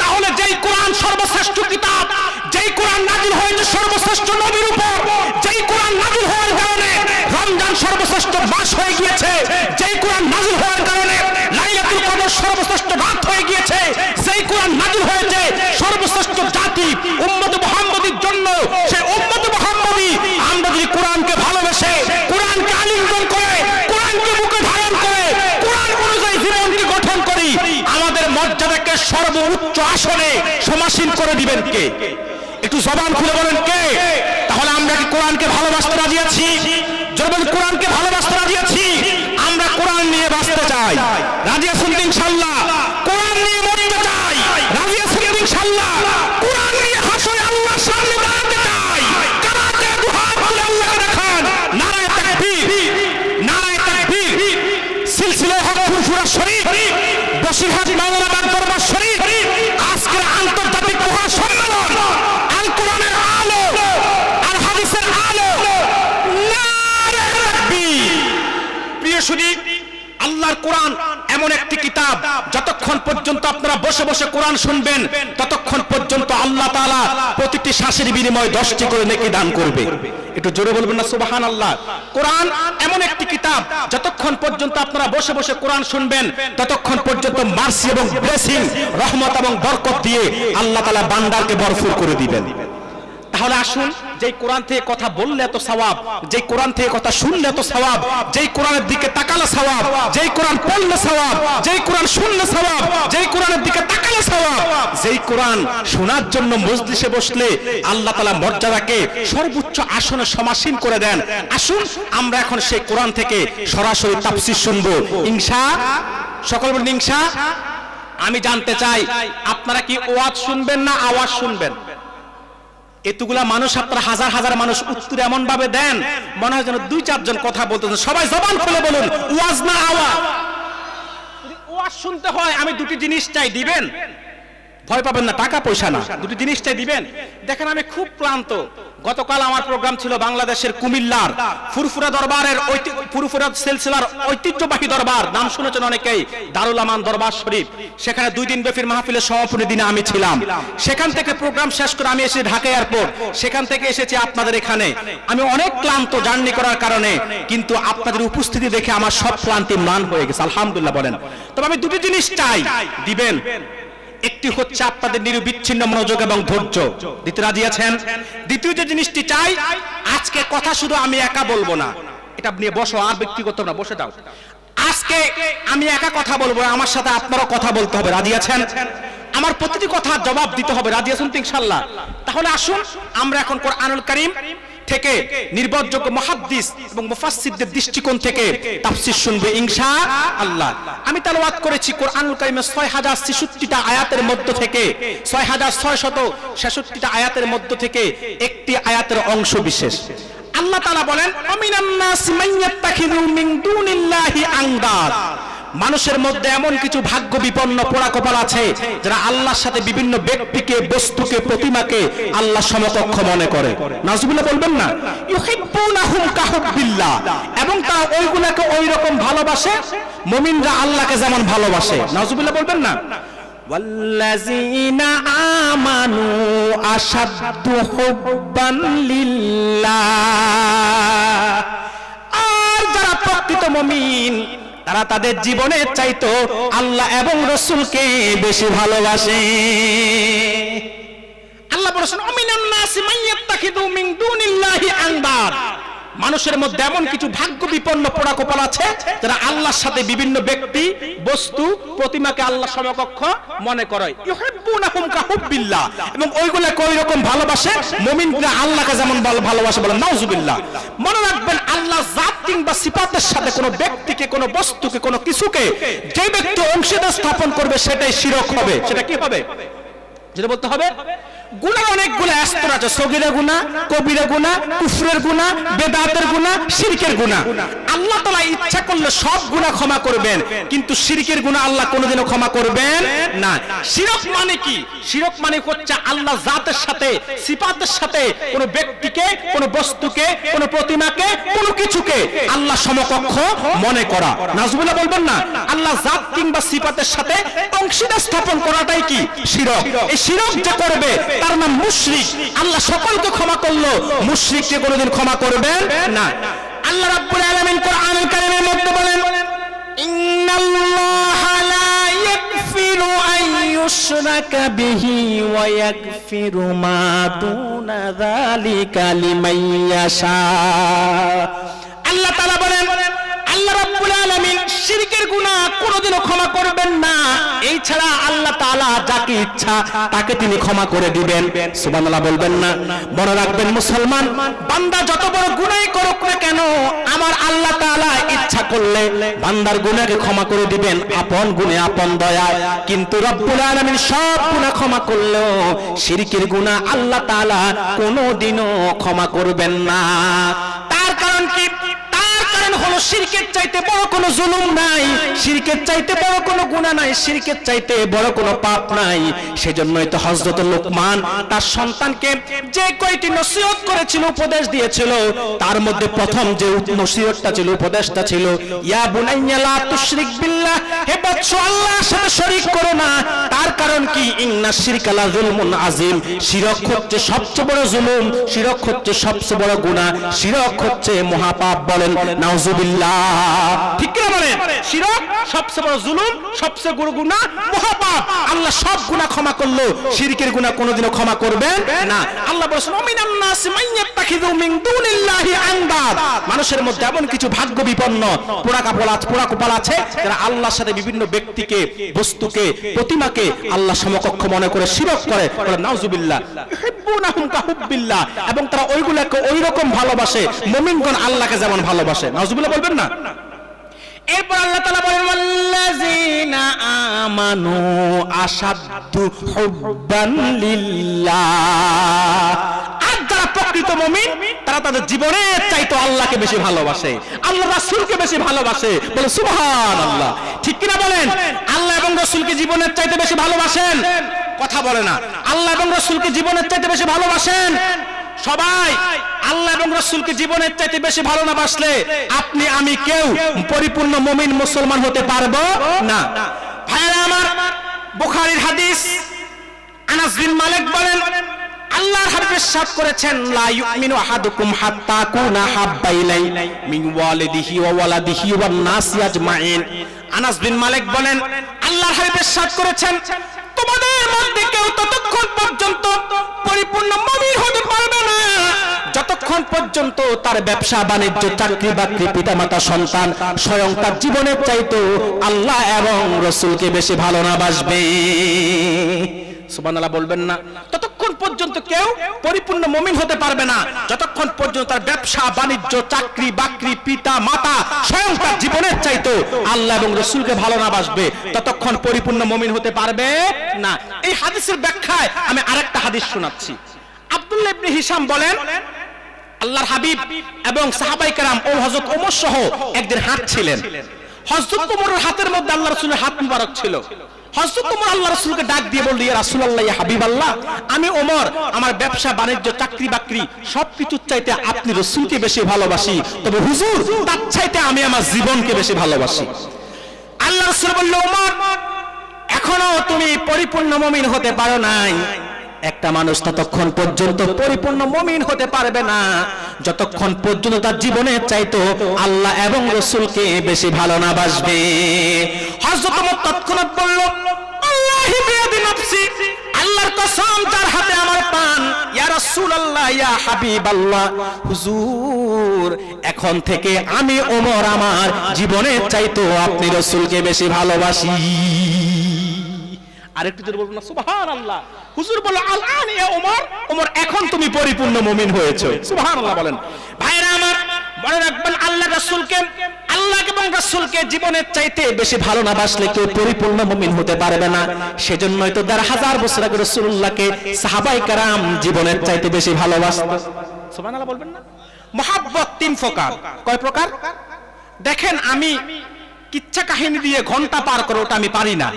তাহলে যেই কোরআন সর্বশ্রেষ্ঠ কিতাব, যেই কোরআন নাজিল হয়েছে সর্বশ্রেষ্ঠ নবীর উপর, যেই কোরআন নাজিল হওয়ার কারণে রমজান সর্বশ্রেষ্ঠ মাস হয়ে গিয়েছে, যেই কোরআন নাজিল হওয়ার কারণে লাইলাতুল কদর সর্বশ্রেষ্ঠ রাত হয়ে গিয়েছে, যেই কোরআন নাজিল হয়েছে সর্বশ্রেষ্ঠ জাতি উম্মত মুহাম্মদীর জন্য, সেই উম্মত মুহাম্মদী আমরা যদি কোরআনকে ভালোবেসে, কোরআনকে আলিঙ্গন করে, কোরআনকে বুকে ধারণ করে, কোরআন অনুযায়ী জীবনকে গঠন করি, আমাদের মর্যাদাকে সর্বোচ্চ আসনে সমাসীন করে দিবেন কে? একটু জবান খুলে বলেন কে? তাহলে আমরা কি কোরআনকে ভালোবাসতে রাজি আছি? যখন কোরআনকে ভালোবাসতে রাজি আছি, আমরা কোরআন নিয়ে বাঁচতে চাই, রাজি আছেন ইনশাআল্লাহ? কোরআন নিয়ে মরতে চাই, রাজি আছেন ইনশাআল্লাহ? কোরআন নিয়ে হাসরে আল্লাহর সামনে দাঁড়াতে চাই। কারাতে দুহাত তুলে আল্লাহকে দেখান, নারায়ে তাকবীর, নারায়ে তাকবীর। সিলসিলা হক ফুরফুরা শরীফ, বসিরহাট মাওলানা বাগ দরবার শরীফ, আজকের আন্তর্জাতিক মহাসম্মেলন, আল কোরআনের আলো, আল হাদিসের আলো, নারায়ে তাকবীর। প্রিয় শুধু আল্লাহর কোরআন এমন একটি কিতাব, যতক্ষণ পর্যন্ত আপনারা বসে বসে কোরআন শুনবেন, ততক্ষণ পর্যন্ত আল্লাহ তাআলা প্রতিটি শ্বাসের বিনিময়ে 10টি করে নেকি দান করবে। একটু জোরে বলবেন না সুবহানাল্লাহ। কোরআন এমন একটি কিতাব, যতক্ষণ পর্যন্ত আপনারা বসে বসে কোরআন শুনবেন, ততক্ষণ পর্যন্ত মার্সি এবং ব্লেসিং, রহমত এবং বরকত দিয়ে আল্লাহ তাআলা বান্দাকে ভরপুর করে দিবেন। তাহলে আসুন, যেই কোরআন থেকে কথা বললে এত সওয়াব, যেই কোরআন থেকে কথা শুনলে এত সওয়াব, যেই কোরআনের দিকে তাকালে সওয়াব, যেই কোরআন পড়লে সওয়াব, যেই কোরআন শুনলে সওয়াব, যেই কোরআনের দিকে তাকালে সওয়াব, যেই কোরআন শোনার জন্য মজলিসে বসলে আল্লাহ তাআলা মর্যাদাকে সর্বোচ্চ আসনে সমাসীন করে দেন। আসুন আমরা এখন সেই কোরআন থেকে সরাসরি তাফসীর শুনবো ইনশাআল্লাহ। সকল বলুন ইনশাআল্লাহ। আমি জানতে চাই, আপনারা কি ওয়াজ শুনবেন না আওয়াজ শুনবেন? এতগুলা মানুষ, আপনারা হাজার হাজার মানুষ উত্তর এমন ভাবে দেন মনে হয় যেন 2-4 জন কথা বলতেছেন। সবাই জবান খুলে বলুন, ওয়াজ না আওয়াজ? যদি ওয়াজ শুনতে হয়, আমি দুটি জিনিস চাই, দিবেন? ভয় পাবেন না, টাকা পয়সা না, দুটি জিনিস চাই, দিবেন? দেখেন আমি খুব ক্লান্ত। গতকাল আমার প্রোগ্রাম ছিল বাংলাদেশের কুমিল্লার ফুরফুরা দরবারের, ফুরফুরা সিলসিলার ঐতিহ্যবাহী দরবার, নাম শুনেছেন অনেকেই, দারুল আমান দরবার শরীফ। সেখানে 2 দিন ব্যাপী মাহফিলের সমাপনী দিনে আমি ছিলাম। সেখান থেকে প্রোগ্রাম শেষ করে আমি এসে ঢাকা এয়ারপোর্ট, সেখান থেকে এসেছি আপনাদের এখানে। আমি অনেক ক্লান্ত জার্নি করার কারণে, কিন্তু আপনাদের উপস্থিতি দেখে আমার সব ক্লান্তি ম্লান হয়ে গেছে, আলহামদুলিল্লাহ বলেন। তবে আমি দুটি জিনিস চাই, দিবেন? একটি হচ্ছে আপনাদের নিরবিচ্ছিন্ন মনোযোগ এবং ধৈর্য। দিতে রাজি আছেন? দ্বিতীয় যে জিনিসটি চাই, আজকে কথা শুধু আমি একা বলবো না, এটা নিয়ে বসো, আর ব্যক্তিগত না, বসে দাও। আজকে আমি একা কথা বলবো, আমার সাথে আপনারাও কথা বলতে হবে। রাজি আছেন? আমার প্রতিটি কথার জবাব দিতে হবে। রাজি আছেন তো ইনশাআল্লাহ? তাহলে আসুন আমরা এখন কোরআনুল কারীম থেকে নির্ভরযোগ্য মুহাদ্দিস এবং মুফাসসিরদের দৃষ্টিকোণ থেকে তাফসীর শুনবে ইনশাআল্লাহ। আমি তেলাওয়াত করেছি কোরআনুল কারীমের 6066টা আয়াতের মধ্য থেকে, 6666টা আয়াতের মধ্য থেকে একটি আয়াতের অংশ বিশেষ। আল্লাহ তাআলা বলেন, আমিনান নাসি মান ইয়াত্তাখিযু মিন দুনিল্লাহি আনদাদ। মানুষের মধ্যে এমন কিছু ভাগ্য বিপন্ন পোড়া কপাল আছে যারা আল্লাহর সাথে বিভিন্ন ব্যক্তিকে, বস্তুকে, প্রতিমাকে আল্লাহ সমকক্ষ মনে করে। নাউজুবিল্লাহ বলবেন না? ইউহিব্বুনাহুম কাহুব্বিল্লাহ, এবং তারা ওইগুলোকে ওই রকম ভালোবাসে মুমিনরা আল্লাহকে যেমন ভালোবাসে। নাউজুবিল্লাহ বলবেন না? ওয়াল্লাযীনা আমানু আশাদ্দু হুব্বান লিল্লাহ। আর যারা প্রকৃত মুমিন তারা তাদের জীবনের চাইতো আল্লাহ এবং রাসূলকে বেশি ভালোবাসে। আল্লাহ বলেছেন, আমিনান নাসি মান ইয়াত্তাখিযু মিন দুনিল্লাহি আনদাদ। মানুষের মধ্যে এমন কিছু ভাগ্য বিপন্ন পোড়া কপাল আছে যারা আল্লাহর সাথে বিভিন্ন ব্যক্তি, বস্তু, প্রতিমাকে আল্লাহ সমকক্ষ মনে করে। ইউহিব্বুনাহুম কাহুব্বিল্লাহ, এবং ওইগুলোকে ওই রকম ভালোবাসে মুমিনরা আল্লাহকে যেমন ভালোবাসে। বলেন নাউজুবিল্লাহ। মনে রাখবেন, আল্লাহ জাত কিংবা সিফাতের সাথে কোনো ব্যক্তিকে, কোনো বস্তুকে, কোনো কিছুকে যে ব্যক্তি অংশীদার স্থাপন করবে সেটাই শিরক হবে। সেটা কি হবে? যেটা বলতে হবে, গুনাহ অনেকগুলো স্তর আছে। সগীরা গুনাহ, কবিরা গুনাহ, কুফরের গুনাহ, বেদাতের গুনাহ, শিরকের গুনাহ। আল্লাহ তাআলা ইচ্ছা করলে সব গুনাহ ক্ষমা করবেন, কিন্তু শিরকের গুনাহ আল্লাহ কোনোদিনও ক্ষমা করবেন না। শিরক মানে কি? শিরক মানে হচ্ছে আল্লাহ জাতের সাথে, সিফাতের সাথে কোনো ব্যক্তিকে, কোনো বস্তুকে, কোনো প্রতিমাকে, কোনো কিছুকে আল্লাহ সমকক্ষ মনে করা। নাউজুবিল্লাহ বলবেন না? আল্লাহ জাত কিংবা সিফাতের সাথে অংশীদার স্থাপন করাটাই কি? শিরক। এই শিরক যে করবে তার নাম মুশরিক। আল্লাহ সকলকে ক্ষমা করলো, মুশরিককে কোনোদিন ক্ষমা করবেন না। আল্লাহ রাব্বুল আলামিন কোরআনুল কারীমের মধ্যে বলেন, ইন্নাল্লাহা লা ইয়াগফিরু আন ইউশরাকা বিহি ওয়া ইয়াগফিরু মা দুনা যালিকা লিমান ইয়াশা। আল্লাহ তাআলা বলেন, আল্লাহ রাব্বুল আলামিন শিরকের গুনাহ কোনোদিনও ক্ষমা করবেন না। এই ছাড়া আল্লাহ তাআলা যাকে ইচ্ছা তাকে তিনি ক্ষমা করে দিবেন। সুবহানাল্লাহ বলবেন না? মনে রাখবেন মুসলমান, বান্দা যত বড় গুনাহই করুক না কেন, আমার আল্লাহ তাআলা ইচ্ছা করলে বান্দার গুনাহকে ক্ষমা করে দিবেন আপন গুণে, আপন দয়ায়। কিন্তু রব্বুল আলামিন সব গুনাহ ক্ষমা করলেও শিরকের গুনাহ আল্লাহ তাআলা কোনোদিনও ক্ষমা করবেন না। তার কারণ কি? হলো শিরকের চাইতে বড় কোনো জুলুম নাই, শিরকের চাইতে বড় কোনো গুনাহ নাই, শিরকের চাইতে বড় কোনো পাপ নাই। সেজন্যই তো হযরত লোকমান তার সন্তানকে যে কয়টি নসিহত করেছিল, উপদেশ দিয়েছিল, তার মধ্যে প্রথম যে নসিহতটা ছিল, উপদেশটা ছিল, ইয়া বুনাইয়া লা তুশরিক বিল্লাহ, হে বৎস আল্লাহর সাথে শরীক করো না। তার কারণ কি? ইন্না শিরকা লা যুলমুন আযীম। শিরক হচ্ছে সবচেয়ে বড় জুলুম, শিরক হচ্ছে সবচেয়ে বড় গুনাহ, শিরক হচ্ছে মহাপাপ। বলেন নাউজুবিল্লাহ। ঠিক কি বলেন? শিরক সবচেয়ে বড় জুলুম, সবচেয়ে বড় গুনাহ, মহাপাপ। আল্লাহ সব গুনাহ ক্ষমা করলো, শিরকের গুনাহ কোনোদিনও ক্ষমা করবেন না। আল্লাহ বলেছেন, আমিনান নাসি মান ইয়াত্তাখিযু মিন দুনিল্লাহি আনদাদ। মানুষের মধ্যে এমন কিছু ভাগ্য বিপন্ন পোড়া কপাল আছে যারা আল্লাহর সাথে বিভিন্ন ব্যক্তিকে, বস্তুকে, প্রতিমাকে আল্লাহ সমকক্ষ মনে করে শিরক করে। বলেন নাউজুবিল্লাহ। ইউহিব্বুনাহুম কাহুব্বিল্লাহ, এবং তারা ওইগুলোকে ওই রকম ভালোবাসে মুমিনগণ আল্লাহকে যেমন ভালোবাসে। নাউজুবিল্লাহ বলবেন না? এরপর আল্লাহ তাআলা বলেন, ওয়াল্লাযীনা আমানু আশাদ্দু হুব্বান লিল্লাহ। আর যারা প্রকৃত মুমিন তারা তাদের জীবনের চাইতে আল্লাহকে বেশি ভালোবাসে, আল্লাহ রাসূলকে বেশি ভালোবাসে। বলে সুবহানাল্লাহ। ঠিক কিনা বলেন? আল্লাহ এবং রাসূলকে জীবনের চাইতে বেশি ভালোবাসেন? কথা বলে না। আল্লাহ এবং রাসূলকে জীবনের চাইতে বেশি ভালোবাসেন? সবাই আল্লাহ এবং রাসূলকে জীবনের চাইতে বেশি ভালো না বাসলে আপনি আমি কেউ পরিপূর্ণ মুমিন মুসলমান হতে পারবো না। ভাইরা আমার, বুখারীর হাদিস, আনাস বিন মালিক বলেন, আল্লাহর হাবিব ইরশাদ করেছেন, লা ইউমিনু আহাদুকুম হাত্তা কুনা হাব্বা ইলাইহি মিন ওয়ালিদিহি ওয়া ওয়ালাদিহি ওয়ান নাসি আজমাইন। আনাস বিন মালিক বলেন, আল্লাহর হাবিব ইরশাদ করেছেন, তোমাদের মধ্যে কেউ ততক্ষণ পর্যন্ত পরিপূর্ণ মুমিন হতে পারবে না যতক্ষণ পর্যন্ত তার ব্যবসা বাণিজ্য চাকরি বাকরি পিতামাতা সন্তান স্বয়ং তার জীবনের চাইতে আল্লাহ এবং রাসূলকে বেশি ভালো না বাসবে। সুবহানাল্লাহ বলবেন না? ততক্ষণ পর্যন্ত কেউ পরিপূর্ণ মুমিন হতে পারবে না যতক্ষণ পর্যন্ত তার ব্যবসা বাণিজ্য চাকরি বাকরি পিতা মাতা স্বয়ং তার জীবনের চাইতে আল্লাহ এবং রাসূলকে ভালো না বাসবে ততক্ষণ পরিপূর্ণ মুমিন হতে পারবে না। এই হাদিসের ব্যাখ্যায় আমি আরেকটা হাদিস শোনাচ্ছি। আব্দুল্লাহ ইবনে হিশাম বলেন, আল্লাহর হাবিব এবং সাহাবায়ে কেরাম ও হযরত ওমর সহ একদিন হাঁটছিলেন। হযরত ওমরের হাতের মধ্যে আল্লাহর রাসূলের হাত মুবারক ছিল। হযরত ওমর আল্লাহর রাসূলকে ডাক দিয়ে বলল, ইয়া রাসূলুল্লাহ, ইয়া হাবিবাল্লাহ, আমি ওমর আমার ব্যবসা বাণিজ্য চাকরি বাকরি সবকিছুর চাইতে আপনি রাসূলকে বেশি ভালোবাসি, তবে হুজুর তার চাইতে আমি আমার জীবনকে বেশি ভালোবাসি। আল্লাহর রাসূল বলল, ওমর এখনো তুমি পরিপূর্ণ মুমিন হতে পারো নাই। একটা মানুষ ততক্ষণ পর্যন্ত পরিপূর্ণ মুমিন হতে পারবে না যতক্ষণ পর্যন্ত তার জীবনের চাইতে আল্লাহ এবং রাসূলকে বেশি ভালো না বাসবে। হযরত ওমর তৎক্ষণাৎ বলল, আল্লাহি বিয়াদি নাফসি, আল্লাহর কসম যার হাতে আমার প্রাণ, ইয়া রাসূলুল্লাহ, ইয়া হাবিবাল্লাহ, হুজুর এখন থেকে আমি ওমর আমার জীবনের চাইতে আপনি রাসূলকে বেশি ভালোবাসি। আরেকটু জোরে বলবেন না সুবহানাল্লাহ? হুজুর বলল, আলআন ইয়া ওমর, ওমর এখন তুমি পরিপূর্ণ মুমিন হয়েছো। সুবহানাল্লাহ বলেন। ভাইরা আমার, মনে রাখবেন আল্লাহ রাসূলকে এবং রাসূলকে জীবনের চাইতে বেশি ভালো না বাসলে কেউ পরিপূর্ণ মুমিন হতে পারবে না। সেজন্যই তো ১৫০০ বছর আগে রাসূলুল্লাহকে সাহাবায়ে কেরাম জীবনের চাইতে বেশি ভালোবাসত। সুবহানাল্লাহ বলবেন না? মহব্বত ৩ প্রকার। কয় প্রকার? দেখেন, আমি কিচ্ছা কাহিনী দিয়ে ঘন্টা পার করে ওটা আমি পারি না।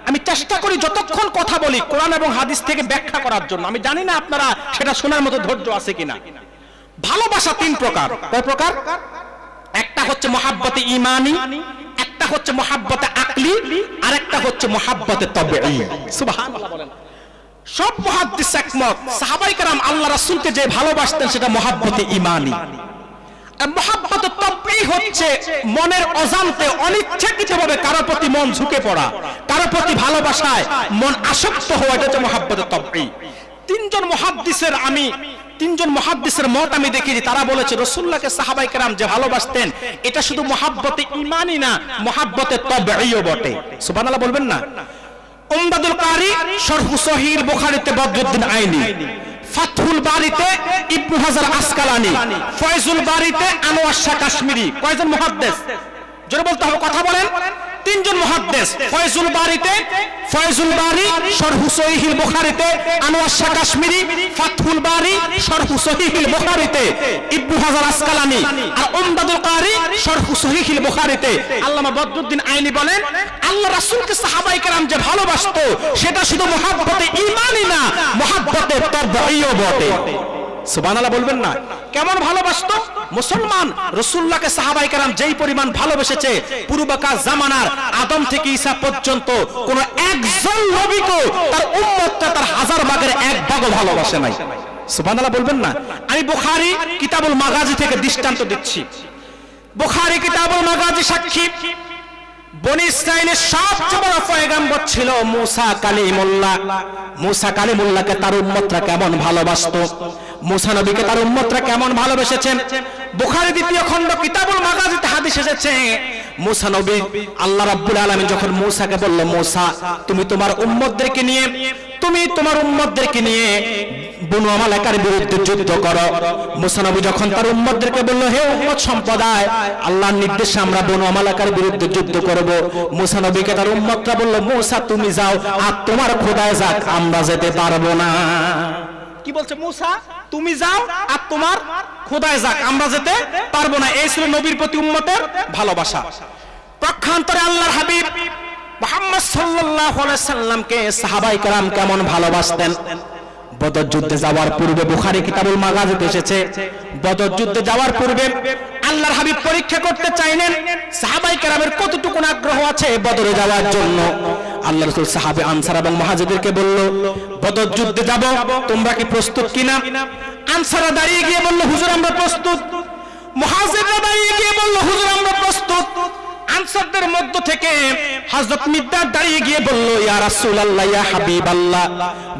আমি চেষ্টা করি যতক্ষণ কথা বলি কোরআন এবং হাদিস থেকে ব্যাখ্যা করার জন্য। আমি জানি না আপনারা সেটা শোনার মতো ধৈর্য আছে কিনা। ভালোবাসা ৩ প্রকার। কয় প্রকার? একটা হচ্ছে মহাব্বতে ঈমানি, একটা হচ্ছে মহাব্বতে আকলি, আর একটা হচ্ছে মহাব্বতে তবঈ। সুবহানাল্লাহ বলেন। সব মুহাদ্দিস একমত, সাহাবায়ে কেরাম আল্লাহ রাসূলকে যে ভালোবাসতেন সেটা মহাব্বতে ঈমানি। মহাব্বতে তবঈ হচ্ছে মনের অজান্তে অনিচ্ছাকৃতভাবে কারো প্রতি মন ঝুঁকে পড়া, কারো প্রতি ভালোবাসায় মন আসক্ত হওয়া, এটা হচ্ছে মহাব্বতে তবঈ। তিনজন মুহাদ্দিসের মত আমি দেখেছি, তারা বলেছে রাসূলুল্লাহকে সাহাবায়ে কেরাম যে ভালোবাসতেন এটা শুধু মহাব্বতে ঈমানি না, মহাব্বতে তবঈও বটে। সুবহানাল্লাহ বলবেন না? উমদাতুল কারি শরহ সহিহ বুখারীতে বদরুদ্দিন আইনি, ফাতহুল বারিতে ইবনে হাজার আসকালানি, ফয়জুল বারিতে আনোয়ার শাহ কাশ্মীরি। কয়জন মুহাদ্দিস? জোরে বলতে হবে, কথা বলেন। 3 জন মুহাদ্দিস। ফয়জুল বারি শরহ সহিহ বুখারীতে আনোয়ার শাহ কাশ্মীরি, ফাতহুল বারি শরহ সহিহ বুখারীতে ইবনে হাজার আসকালানি, আর উমদাতুল কারি শরহ সহিহ বুখারীতে আল্লামা বদরুদ্দিন আইনি বলেন, আল্লাহ রাসূলকে সাহাবায়ে কেরাম যে ভালোবাসতো সেটা শুধু মহাব্বতে ঈমানি না, মহাব্বতে তবঈও বটে। সুবহানাল্লাহ বলবেন না? কেমন ভালোবাসতো? মুসলমান রাসূলুল্লাহকে সাহাবায়ে কেরাম যেই পরিমাণ ভালোবেসেছে, পূর্বকার জামানার আদম থেকে ঈসা পর্যন্ত কোন একজন নবীকে তার উম্মতটা তার 1000 ভাগের 1 ভাগও ভালোবাসে নাই। সুবহানাল্লাহ বলবেন না? আমি বুখারী কিতাবুল মাগাজি থেকে দৃষ্টান্ত দিচ্ছি। বুখারী কিতাবুল মাগাজি সাক্ষী, বনি ইসরাইলের সবচেয়ে বড় পয়গম্বর ছিল মুসা কালিমুল্লাহ। মুসা কালিমুল্লাহকে তার উম্মতরা কেমন ভালোবাসতো, মুসা নবীকে তার উম্মতরা কেমন ভালোবেসেছেন। বুখারী 2য় খণ্ড কিতাবুল মাগাজিতে হাদিস এসেছে, মুসা নবী আল্লাহ রাব্বুল আলামিন যখন মুসাকে বলল, মুসা তুমি তোমার উম্মতদেরকে নিয়ে বনু আমালেকার বিরুদ্ধে যুদ্ধ করো। মুসা নবী যখন তার উম্মতদেরকে বলল, হে উম্মত সম্প্রদায়, আল্লাহর নির্দেশে আমরা বনু আমালেকার বিরুদ্ধে যুদ্ধ করব, মুসা নবীকে তার উম্মতরা বলল, মুসা তুমি যাও, আর তোমার খোদায় যাক, আমরা যেতে পারবো না। কি বলছে? মুসা তুমি যাও আর তোমার খোদায় যাক, আমরা যেতে পারবো না। এই ছিল নবীর প্রতি উম্মতের ভালোবাসা। পক্ষান্তরে আল্লাহর হাবিব মুহাম্মদ সাল্লাল্লাহু আলাইহি সাল্লামকে সাহাবায়ে কেরাম কেমন ভালোবাসতেন। বদর যুদ্ধে যাওয়ার পূর্বে বুখারী কিতাবুল মাগাজিতে এসেছে, বদর যুদ্ধে যাওয়ার পূর্বে আল্লাহর হাবিব পরীক্ষা করতে চাইলেন সাহাবায়ে কেরামের কতটুকু আগ্রহ আছে বদরে যাওয়ার জন্য। আল্লাহ রাসূল সাহাবে আনসার এবং মুহাজিরদেরকে বলল, বদর যুদ্ধে যাব, তোমরা কি প্রস্তুত কিনা? আনসাররা দাঁড়িয়ে গিয়ে বলল, হুজুর আমরা প্রস্তুত। মুহাজিররা দাঁড়িয়ে গিয়ে বলল, হুজুর আমরা প্রস্তুত। আনসারদের মধ্য থেকে হযরত মিকদাদ দাঁড়িয়ে গিয়ে বলল, ইয়া রাসূলুল্লাহ, ইয়া হাবিবাল্লাহ,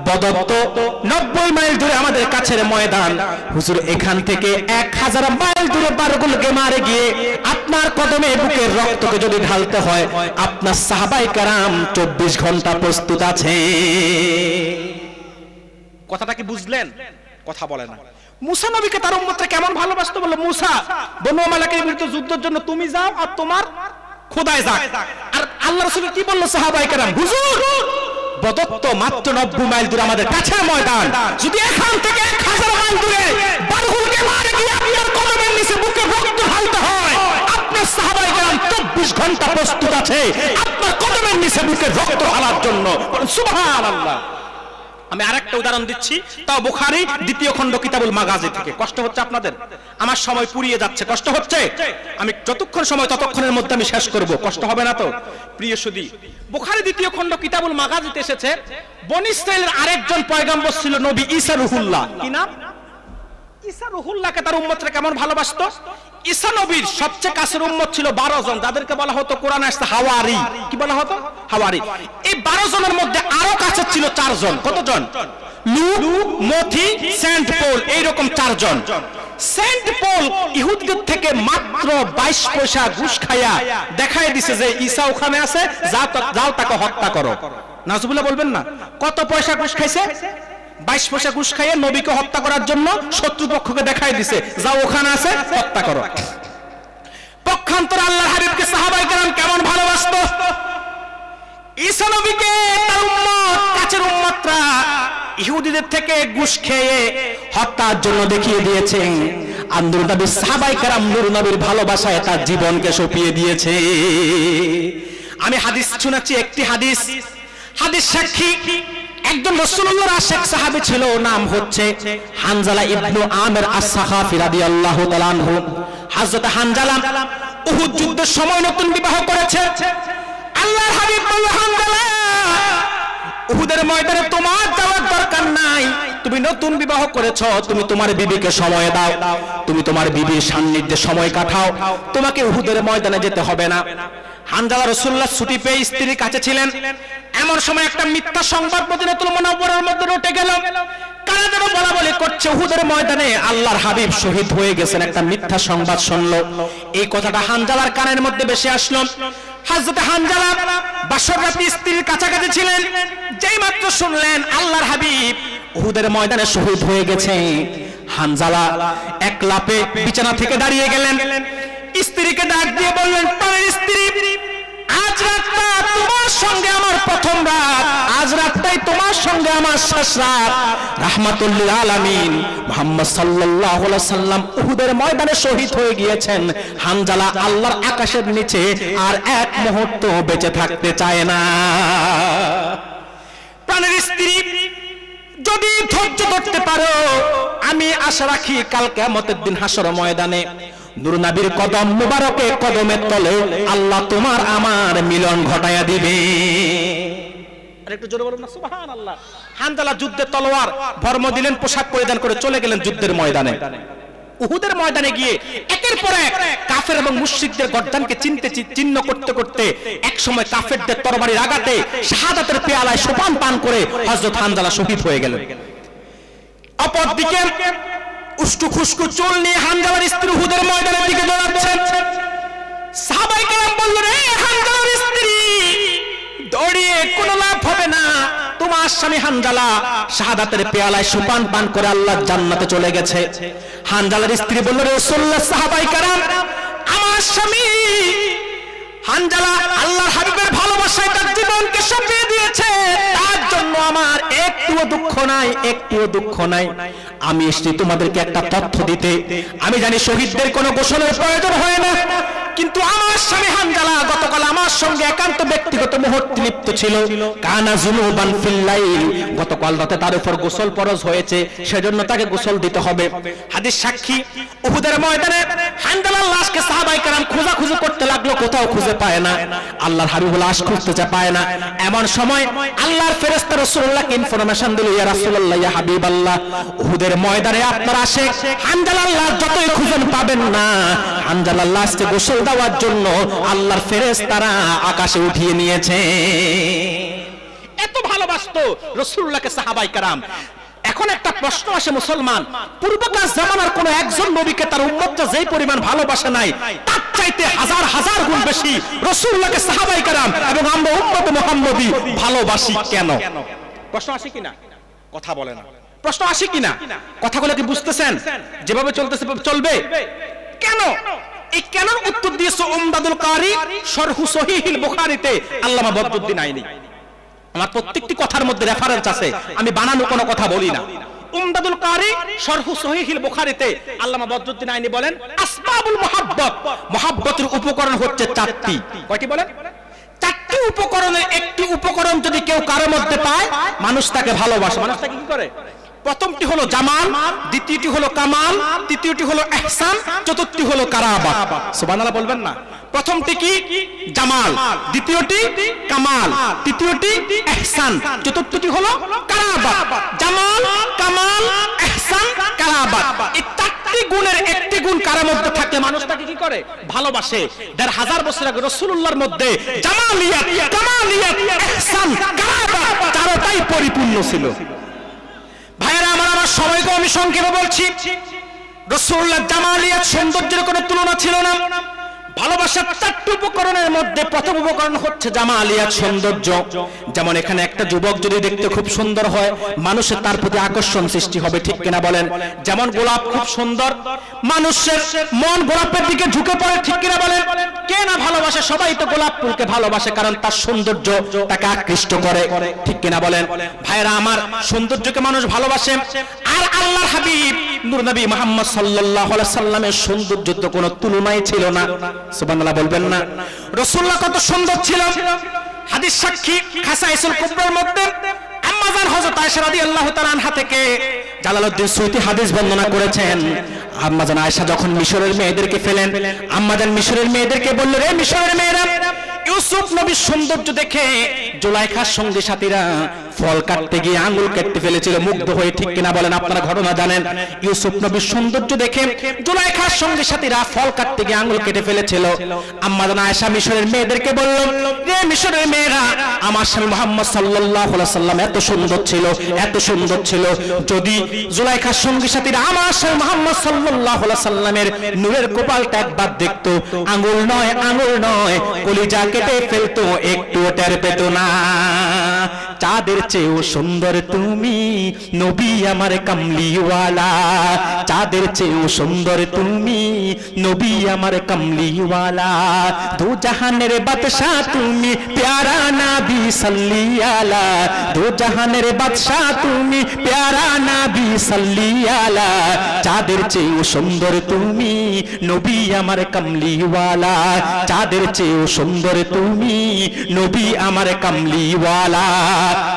বদর তো 90 মাইল দূরে আমাদের কাছের ময়দান, হুজুর এখান থেকে 1000 মাইল দূরে বারগুল গেমারে গিয়ে আপনার কদমে বুকের রক্তকে যদি ঢালতে হয়, আপনার সাহাবায়ে কেরাম 24 ঘন্টা প্রস্তুত আছে। কথাটা কি বুঝলেন? কথা বলে না। মুসা নবীকে তার উম্মতরা কেমন ভালোবাসতো বলল, মুসা বনু মালাকের বিরুদ্ধে যুদ্ধের জন্য তুমি যাও আর তোমার খোদায় যাক। আর আল্লাহ রাসূল কি বলল সাহাবায়ে কেরাম, হুজুর বদর তো মাত্র 90 মাইল দূরে আমাদের কাছের ময়দান, যদি এখান থেকে 1000 মাইল দূরে বারগুল গেমারে গিয়ে আপনার কদমের নিচে বুকে রক্ত ঢালতে হয়, আপনার সাহাবায়ে কেরাম 24 ঘন্টা প্রস্তুত আছে আপনার কদমের নিচে বুকে রক্ত ঢালার জন্য। সুবহানাল্লাহ। আমি আরেকটা উদাহরণ দিচ্ছি, তাও বুখারী 2য় খণ্ড কিতাবুল মাগাজি থেকে। কষ্ট হচ্ছে আপনাদের? আমার সময় ফুরিয়ে যাচ্ছে, কষ্ট হচ্ছে? আমি যতক্ষণ সময় ততক্ষণের মধ্যে আমি শেষ করব, কষ্ট হবে না তো? প্রিয় সুধী, বুখারী 2য় খণ্ড কিতাবুল মাগাজিতে এসেছে, বনী ইসরাইলের আরেকজন পয়গম্বর ছিল নবী ঈসা রুহুল্লাহ। কি নাম? ঈসা রুহুল্লাহকে তার উম্মতরা কেমন ভালোবাসতো? ঈসা নবীর সবচেয়ে কাছের উম্মত ছিল 12 জন, যাদেরকে বলা হতো কোরআনে আসছে হাওয়ারি। কি বলা হতো? হাওয়ারি। এই 12 জনের মধ্যে আরো কাছে ছিল 4 জন। কতজন? লুক, মথি, সেন্ট পল, এইরকম 4 জন। সেন্ট পল ইহুদিদের থেকে মাত্র 22 পয়সা ঘুষ খাইয়া দেখায় দিছে যে ঈসা ওখানে আছে, যাও তাকে হত্যা করো। নাজবুল্লাহ বলবেন না? কত পয়সা ঘুষ খাইছে? 22 পয়সা ঘুষ খাইয়ে নবীকে হত্যা করার জন্য শত্রুপক্ষকে দেখাই দিছে, যাও ওখানে আছে হত্যা করো। পক্ষান্তরে আল্লাহর হাবিবকে সাহাবায়ে কেরাম কেমন ভালোবাসতো? ঈসা নবীকে তার উম্মত, কাছের উম্মতরা ইহুদিদের থেকে ঘুষ খেয়ে হত্যার জন্য দেখিয়ে দিয়েছেন। আর নূর নবীর সাহাবায়ে কেরাম নূর নবীর ভালোবাসায় তার জীবনকে সঁপিয়ে দিয়েছে। আমি হাদিস শুনেছি, একটি হাদিস সাক্ষী একজন রাসূলুল্লাহর আশিক সাহাবী ছিল, নাম হচ্ছে হানজালা ইবনে আমির আস-সাখাফি রাদিয়াল্লাহু তাআলা আনহু। হযরত হানজালা উহুদ যুদ্ধের সময় নতুন বিবাহ করেছে। আল্লাহর হাবিব বললেন, হানজালা উহুদের ময়দানে তোমার যাওয়ার দরকার নাই, তুমি নতুন বিবাহ করেছো, তুমি তোমার বিবিকে সময় দাও, তুমি তোমার বিবির সান্নিধ্যে সময় কাটাও, তোমাকে উহুদের ময়দানে যেতে হবে না। হানজালা রাসূলুল্লাহ ছুটি পেয়ে স্ত্রীর কাছে ছিলেন। এমন সময় একটা মিথ্যা সংবাদ মদিনাতুল মুনাওয়ারার মধ্যে রটে গেল। কারা যেন বলাবলি করছে উহুদের ময়দানে আল্লাহর হাবিব শহীদ হয়ে গেছেন, একটা মিথ্যা সংবাদ শুনলো। এই কথাটা হানজালার কানের মধ্যে ভেসে আসলো। হযরত হানজালা বাসর রাতে স্ত্রীর কাছাকাছি ছিলেন, যেই মাত্র শুনলেন আল্লাহর হাবিব উহুদের ময়দানে শহীদ হয়ে গেছে, হানজালা এক লাফে বিছানা থেকে দাঁড়িয়ে গেলেন, স্ত্রীকে ডাক দিয়ে বললেন, প্রাণের স্ত্রী, আজ রাতটা তোমার সঙ্গে আমার প্রথম রাত, আজ রাতটাই তোমার সঙ্গে আমার শেষ রাত। রাহমাতুল লিল আলামিন মুহাম্মদ সাল্লাল্লাহু আলাইহি সাল্লাম উহুদের ময়দানে শহীদ হয়ে গিয়েছেন। হানজালা আল্লাহর আকাশের নিচে আর এক মুহূর্ত বেঁচে থাকতে চায় না। প্রাণের স্ত্রী, যদি ধৈর্য ধরতে পারো, আমি আশা রাখি কাল কিয়ামতের দিন হাসর ময়দানে নূর নবীর কদম মুবারকে কদমের তলে আল্লাহ তোমার আমার মিলন ঘটায়া দিবে। আর একটু জোরে বলুন না সুবহানাল্লাহ। হানজালা যুদ্ধে তলোয়ার ভর্ম দিলেন, পোশাক পরিধান করে চলে গেলেন যুদ্ধের ময়দানে। উহুদের ময়দানে গিয়ে একের পর এক কাফের এবং মুশরিকদের গর্দানকে চিহ্ন করতে করতে এক সময় কাফেরদের তরবারির আঘাতে শাহাদাতের পেয়ালায় সোপান পান করে হযরত হানজালা শহীদ হয়ে গেলেন। অপরদিকে উস্কু খুস্কু চুল নিয়ে হানজালার স্ত্রী উহুদের ময়দানের দিকে দৌড়াচ্ছেন। সাহাবায়ে কেরাম বললেন, এই হানজালার স্ত্রী, দৌড়িয়ে কোনো লাভ হবে না, তোমার স্বামী হানজালা শাহাদাতের পেয়ালায় সুপান পান করে আল্লাহর জান্নাতে চলে গেছে। হানজালার স্ত্রী বলল, রাসূলুল্লাহ, সাহাবায়ে কেরাম, আমার স্বামী হানজালা আল্লাহর হাবিবের ভালোবাসায় তার জীবনকে সঁপিয়ে দিয়েছে, তার জন্য আমার একটুও দুঃখ নাই, একটুও দুঃখ নাই। আমি এসেছি তোমাদেরকে একটা তথ্য দিতে। আমি জানি শহীদদের কোনো গোসলের প্রয়োজন হয় না, কিন্তু আমার স্বামী হানজালা গতকাল আমার সঙ্গে একান্ত ব্যক্তিগত মুহূর্তে লিপ্ত ছিল। কানা জুনুবান ফিল লাইল, গতকাল রাতে তার উপর গোসল ফরজ হয়েছে, সেজন্য তাকে গোসল দিতে হবে। হাদিস সাক্ষী, উহুদের ময়দানে হানজালার লাশকে সাহাবায়ে কেরাম খোঁজাখুঁজি করতে লাগলো, কোথাও খুঁজে পায় না। আল্লাহর হাবিব লাশ খুঁজতে পায় না। এমন সময় আল্লাহর ফেরেশতা রাসূলুল্লাহকে ইনফরমেশন দিল, ইয়া রাসূলুল্লাহ, ইয়া হাবিবাল্লাহ, উহুদের ময়দানে আপনার আশিক হানজালার লাশ যতই খুঁজেন পাবেন না। হানজালার লাশকে গোসল দেওয়ার জন্য আল্লাহর ফেরেশতারা আকাশে উঠিয়ে নিয়েছে। এত ভালোবাসতো রাসূলুল্লাহকে সাহাবায়ে কেরাম। এখন একটা প্রশ্ন আসে মুসলমান, পূর্বকার জামানার কোন একজন নবীকে তার উম্মতটা যেই পরিমাণ ভালোবাসে নাই, তার চাইতে হাজার হাজার গুণ বেশি রাসূলুল্লাহকে সাহাবায়ে কেরাম এবং আমরা উম্মত মুহাম্মদী ভালোবাসি কেন? প্রশ্ন আসে কিনা? কথা বলে না। প্রশ্ন আসে কিনা? কথাগুলো কি বুঝতেছেন? যেভাবে চলতেছে চলবে কেন? এই কেন উত্তর দিয়েছে উমদাতুল কারি শরহু সহিহুল বুখারীতে আল্লামা বদরুদ্দিন আইনি। আমার প্রত্যেকটি কথার মধ্যে রেফারেন্স আছে, আমি বানানো কোনো কথা বলি না। উমদাতুল কারি শরহু সহিহুল বুখারীতে আল্লামা বদরুদ্দিন আইনি বলেন, আসবাবুল মুহাব্বত, মুহাব্বতের উপকরণ হচ্ছে চারটি। কয়টি বলেন? চারটি উপকরণের একটি উপকরণ যদি কেউ কারো মধ্যে পায়, মানুষ তাকে ভালোবাসে। মানুষ তাকে কি করে? প্রথমটি হলো জামাল, দ্বিতীয়টি হলো কামাল, তৃতীয়টি হলো ইহসান, চতুর্থটি হলো কারাবা। সুবহানাল্লাহ বলবেন না? প্রথমটি কি? জামাল, দ্বিতীয়টি কামাল, তৃতীয়টি ইহসান, চতুর্থটি হলো কারাবা। জামাল, কামাল, ইহসান, কারাবা, এই চারটি গুণের একটি গুণ কারো মধ্যে থাকলে মানুষ তাকে কি করে? ভালোবাসে। ১৫০০ বছর আগে রাসূলুল্লাহর মধ্যে জামালিয়াত, কামালিয়াত, ইহসান, কারাবা চারটাই পরিপূর্ণ ছিল। ভাইরা আমার সময়কে আমি সংক্ষেপে বলছি। রাসূলুল্লাহ জামালিয়াত সৌন্দর্যের কোনো তুলনা ছিল না। ভালোবাসার চারটি উপকরণের মধ্যে প্রথম উপকরণ হচ্ছে জামালিয়াত, সৌন্দর্য। যেমন এখানে একটা যুবক যদি দেখতে খুব সুন্দর হয়, মানুষের তার প্রতি আকর্ষণ সৃষ্টি হবে, ঠিক কিনা বলেন? যেমন গোলাপ খুব সুন্দর, মানুষের মন গোলাপের দিকে ঝুঁকে পড়ে, ঠিক কিনা বলেন? কে না ভালোবাসে? সবাই তো গোলাপ ফুলকে ভালোবাসে, কারণ তার সৌন্দর্য তাকে আকৃষ্ট করে, ঠিক কিনা বলেন? ভাইরা আমার, সৌন্দর্যকে মানুষ ভালোবাসে। আর আল্লাহর হাবিব নূর নবী মুহাম্মদ সাল্লাল্লাহু আলাইহি সাল্লামের সৌন্দর্য তো কোনো তুলনাই ছিল না। সুবহানাল্লাহ বলবেন না? রাসূলুল্লাহ কত সুন্দর ছিল। হাদিস সাক্ষী খাসাইসুল কুবরার মধ্যে আম্মাজান হযরত আয়েশা রাদিয়াল্লাহু তাআলা আনহা থেকে জালালউদ্দিন সুয়ুতী হাদিস বর্ণনা করেছেন। আম্মাজান আয়েশা যখন মিশরের মেয়েদেরকে ফেলেন, আম্মাজান মিশরের মেয়েদেরকে বললেন, রে মিশরের মেয়েরা, ইউসুফ নবীর সৌন্দর্য দেখে জুলাইখার সঙ্গী সাথীরা ফল কাটতে গিয়ে আঙ্গুল কেটে ফেলেছিল মুগ্ধ হয়ে, ঠিক কিনা বলেন? আপনারা ঘটনা জানেন। ইউসুফ নবীর সৌন্দর্য দেখে জুলাইখার সঙ্গী সাথীরা ফল কাটতে গিয়ে আঙ্গুল কেটে ফেলেছিল। আম্মা জান আয়েশা মিশরের মেয়েদেরকে বলল, রে মিশরের মেয়েরা, আমার স্বামী মুহাম্মদ সাল্লাল্লাহু আলাইহি সাল্লাম এত সুন্দর ছিল, এত সুন্দর ছিল, যদি জুলাইখার সঙ্গী সাথীরা আমার স্বামী মুহাম্মদ সাল্লাল্লাহু আলাইহি সাল্লামের নূরের কপালটা একবার দেখতো, আঙ্গুল নয়, আঙ্গুল নয়, কলিজা কেটে ফেলতো, একটু টের পেত না। চাঁদের চেয়েও সুন্দর তুমি নবী আমার কামলিওয়ালা, চাঁদের চেয়েও সুন্দর তুমি নবী আমার কামলিওয়ালা, দু জাহানের বাদশা তুমি প্যারা নবী সাল্লিয়ালা, দু জাহানের বাদশা তুমি প্যারা নবী সাল্লিয়ালা, চাঁদের চেয়েও সুন্দর তুমি নবী আমার কামলিওয়ালা, চাঁদের চেয়েও সুন্দর তুমি নবী আমার কামলিওয়ালা।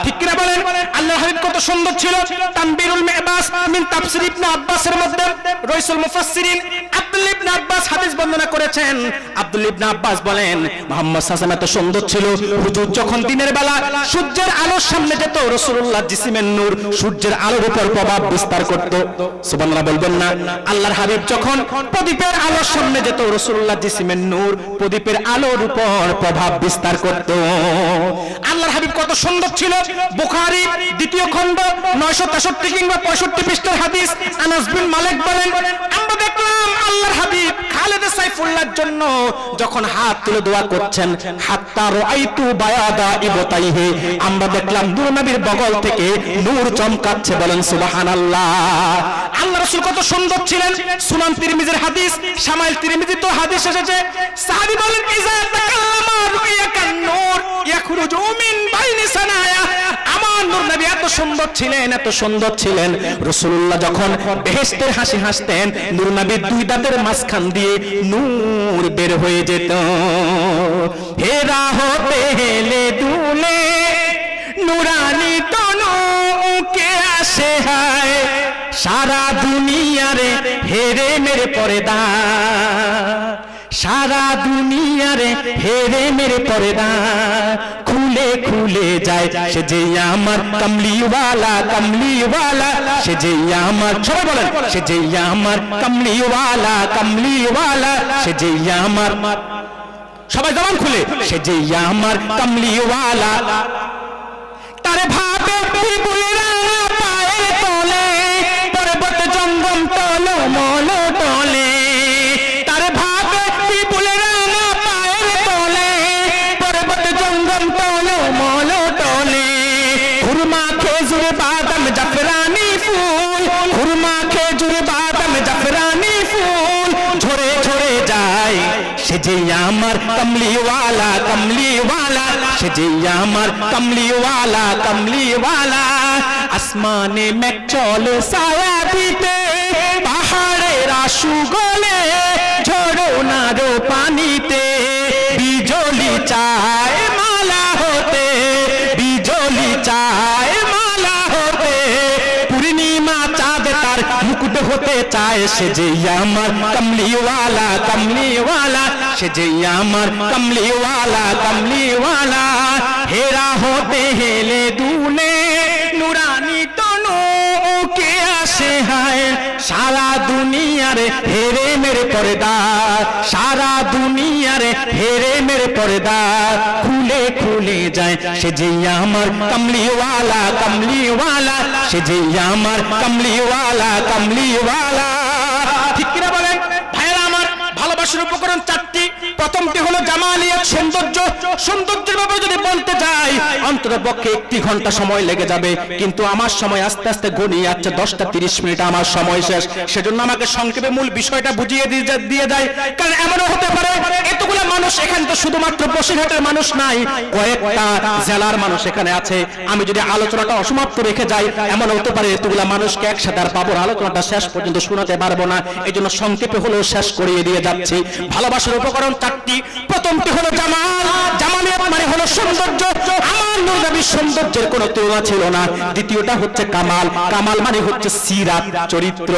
ঠিক কিনা বলেন? আল্লাহর হাবিব কত সুন্দর ছিল। তানবীরুল মিহবাস মিন তাফসীর ইবনে আব্বাসের মধ্যে রাইসুল মুফাসসিরিন আব্দুল্লাহ ইবনে আব্বাস হাদিস বর্ণনা করেছেন। আব্দুল্লাহ ইবনে আব্বাস বলেন, মুহাম্মদ সাল্লাল্লাহু আলাইহি ওয়াসাল্লাম এত সুন্দর ছিল, হুজুর যখন দিনের বেলা সূর্যের আলোর সামনে যেত, রাসূলুল্লাহ জিসিমের নূর সূর্যের আলোর উপর প্রভাব বিস্তার করত। সুবহানাল্লাহ বলবেন না? আল্লাহর হাবিব যখন প্রদীপের আলোর সামনে যেত, রাসূলুল্লাহ জিসিমের নূর প্রদীপের আলোর উপর প্রভাব বিস্তার করত। আল্লাহর হাবিব কত সুন্দর ছিল। বুখারী দ্বিতীয় খণ্ড 963 কিংবা 65 পৃষ্ঠার হাদিস। আনাস বিন মালিক বলেন, আমরা দেখলাম আল্লাহর হাবিব খালিদ সাইফুল্লাহর জন্য যখন হাত তুলে দোয়া করছেন, হাত্তা রাআইতু বায়াদা ইবতাইহি, আমরা দেখলাম নূর নবীর বগল থেকে নূর চমকাচ্ছে। বলেন সুবহানাল্লাহ। আল্লাহ রাসূল কত সুন্দর ছিলেন। সুনান তিরমিজির হাদিস, শামাইল তিরমিজি তো হাদিস এসেছে। সাহাবী বলেন, ইজা তাকাল্লামা রুইয়াকান নূর ইয়াখরুজু মিন বাইনি সানায়া, আমার নূর নবী এত সুন্দর ছিলেন, এত সুন্দর ছিলেন, রাসূলুল্লাহ যখন বেহেশতের হাসি হাসতেন, নূর নবীর দুই দাঁতের মাঝখান দিয়ে নূর বের হয়ে যেত। হেরা হতে হেলে দুলে নুরানি তনু কে আসে হায়, সারা দুনিয়ারে হেরে মেরে পর্দা, সারা দুনিয়ারে হেরে মেরে পর্দা, খুলে খুলে খুলে যায় সে যে আমার কামলিওয়ালা কামলিওয়ালা সে যে আমার সবাই বলেন সে যে আমার কামলিওয়ালা কামলিওয়ালা সে যে আমার সবাই জবান খুলে সে যে আমার কামলিওয়ালা তারে ভাবে বিপুলেরা পায়ের তলে পর্বত জঙ্গম তলো মলো তলে তারে ভাবে বিপুলেরা পায়ের তলে পর্বত জঙ্গম তলো মলো তলে খুরমা খেজুর বাদাম জাফরানি ফুল খুরমা খেজুর বাদাম জাফরানি ফুল ঝরে ঝরে যায় সে যে আমার কমলিওয়ালা কমলিওয়ালা সে যে আমার কমলিওয়ালা কমলিওয়ালা আসমানে মেঘ চলে ছায়া দিতে পাহাড়ের আশু গলে ঝরনার পানিতে বিজলি চায় মালা হতে বিজলি চায় মালা হতে পূর্ণিমা চাঁদ তার মুকুট হতে চায় সে যে আমার কমলিওয়ালা কমলিওয়ালা সে যে আমার কমলিওয়ালা কমলিওয়ালা হেরা হতে হেলে দুনে নুরানি তনু কে আসে হায় সারা দুনিয়ারে হেরে মেরে পর্দা সারা দুনিয়ারে হেরে মেরে পর্দা খুলে খুলে যায় সে যে আমার কমলিওয়ালা কমলিওয়ালা সে যে আমার কমলিওয়ালা কমলিওয়ালা ঠিক কিনা বলেন ভাইরা আমার ভালোবাসার উপকরণ চারটি প্রথমটি হলো জামালিয়াত সৌন্দর্য সৌন্দর্যের ব্যাপারে যদি বলতে যাই অন্ততপক্ষে 1 ঘন্টা সময় লেগে যাবে কিন্তু আমার সময় আস্তে আস্তে গড়িয়ে যাচ্ছে 10টা 30 মিনিট আমার সময় শেষ সেজন্য আমাকে সংক্ষেপে মূল বিষয়টা বুঝিয়ে দিয়ে যায় কারণ এমনও হতে পারে এতগুলো মানুষ এখানে তো শুধুমাত্র বসিরহাটের মানুষ নাই কয়েকটা জেলার মানুষ এখানে আছে আমি যদি আলোচনাটা অসমাপ্ত রেখে যাই এমন হতে পারে এতগুলো মানুষকে একসাথে আর পাবো আলোচনাটা শেষ পর্যন্ত শোনাতে পারবো না এইজন্য সংক্ষেপে হলেও শেষ করিয়ে দিয়ে যাচ্ছি ভালোবাসার উপকরণ চারটি প্রথমটি হলো জামাল জামালিয়াত মানে হলো সৌন্দর্য আমার নূর নবীর সৌন্দর্যের কোনো তুলনা ছিল না দ্বিতীয়টা হচ্ছে কামাল কামাল মানে হচ্ছে সিরাত চরিত্র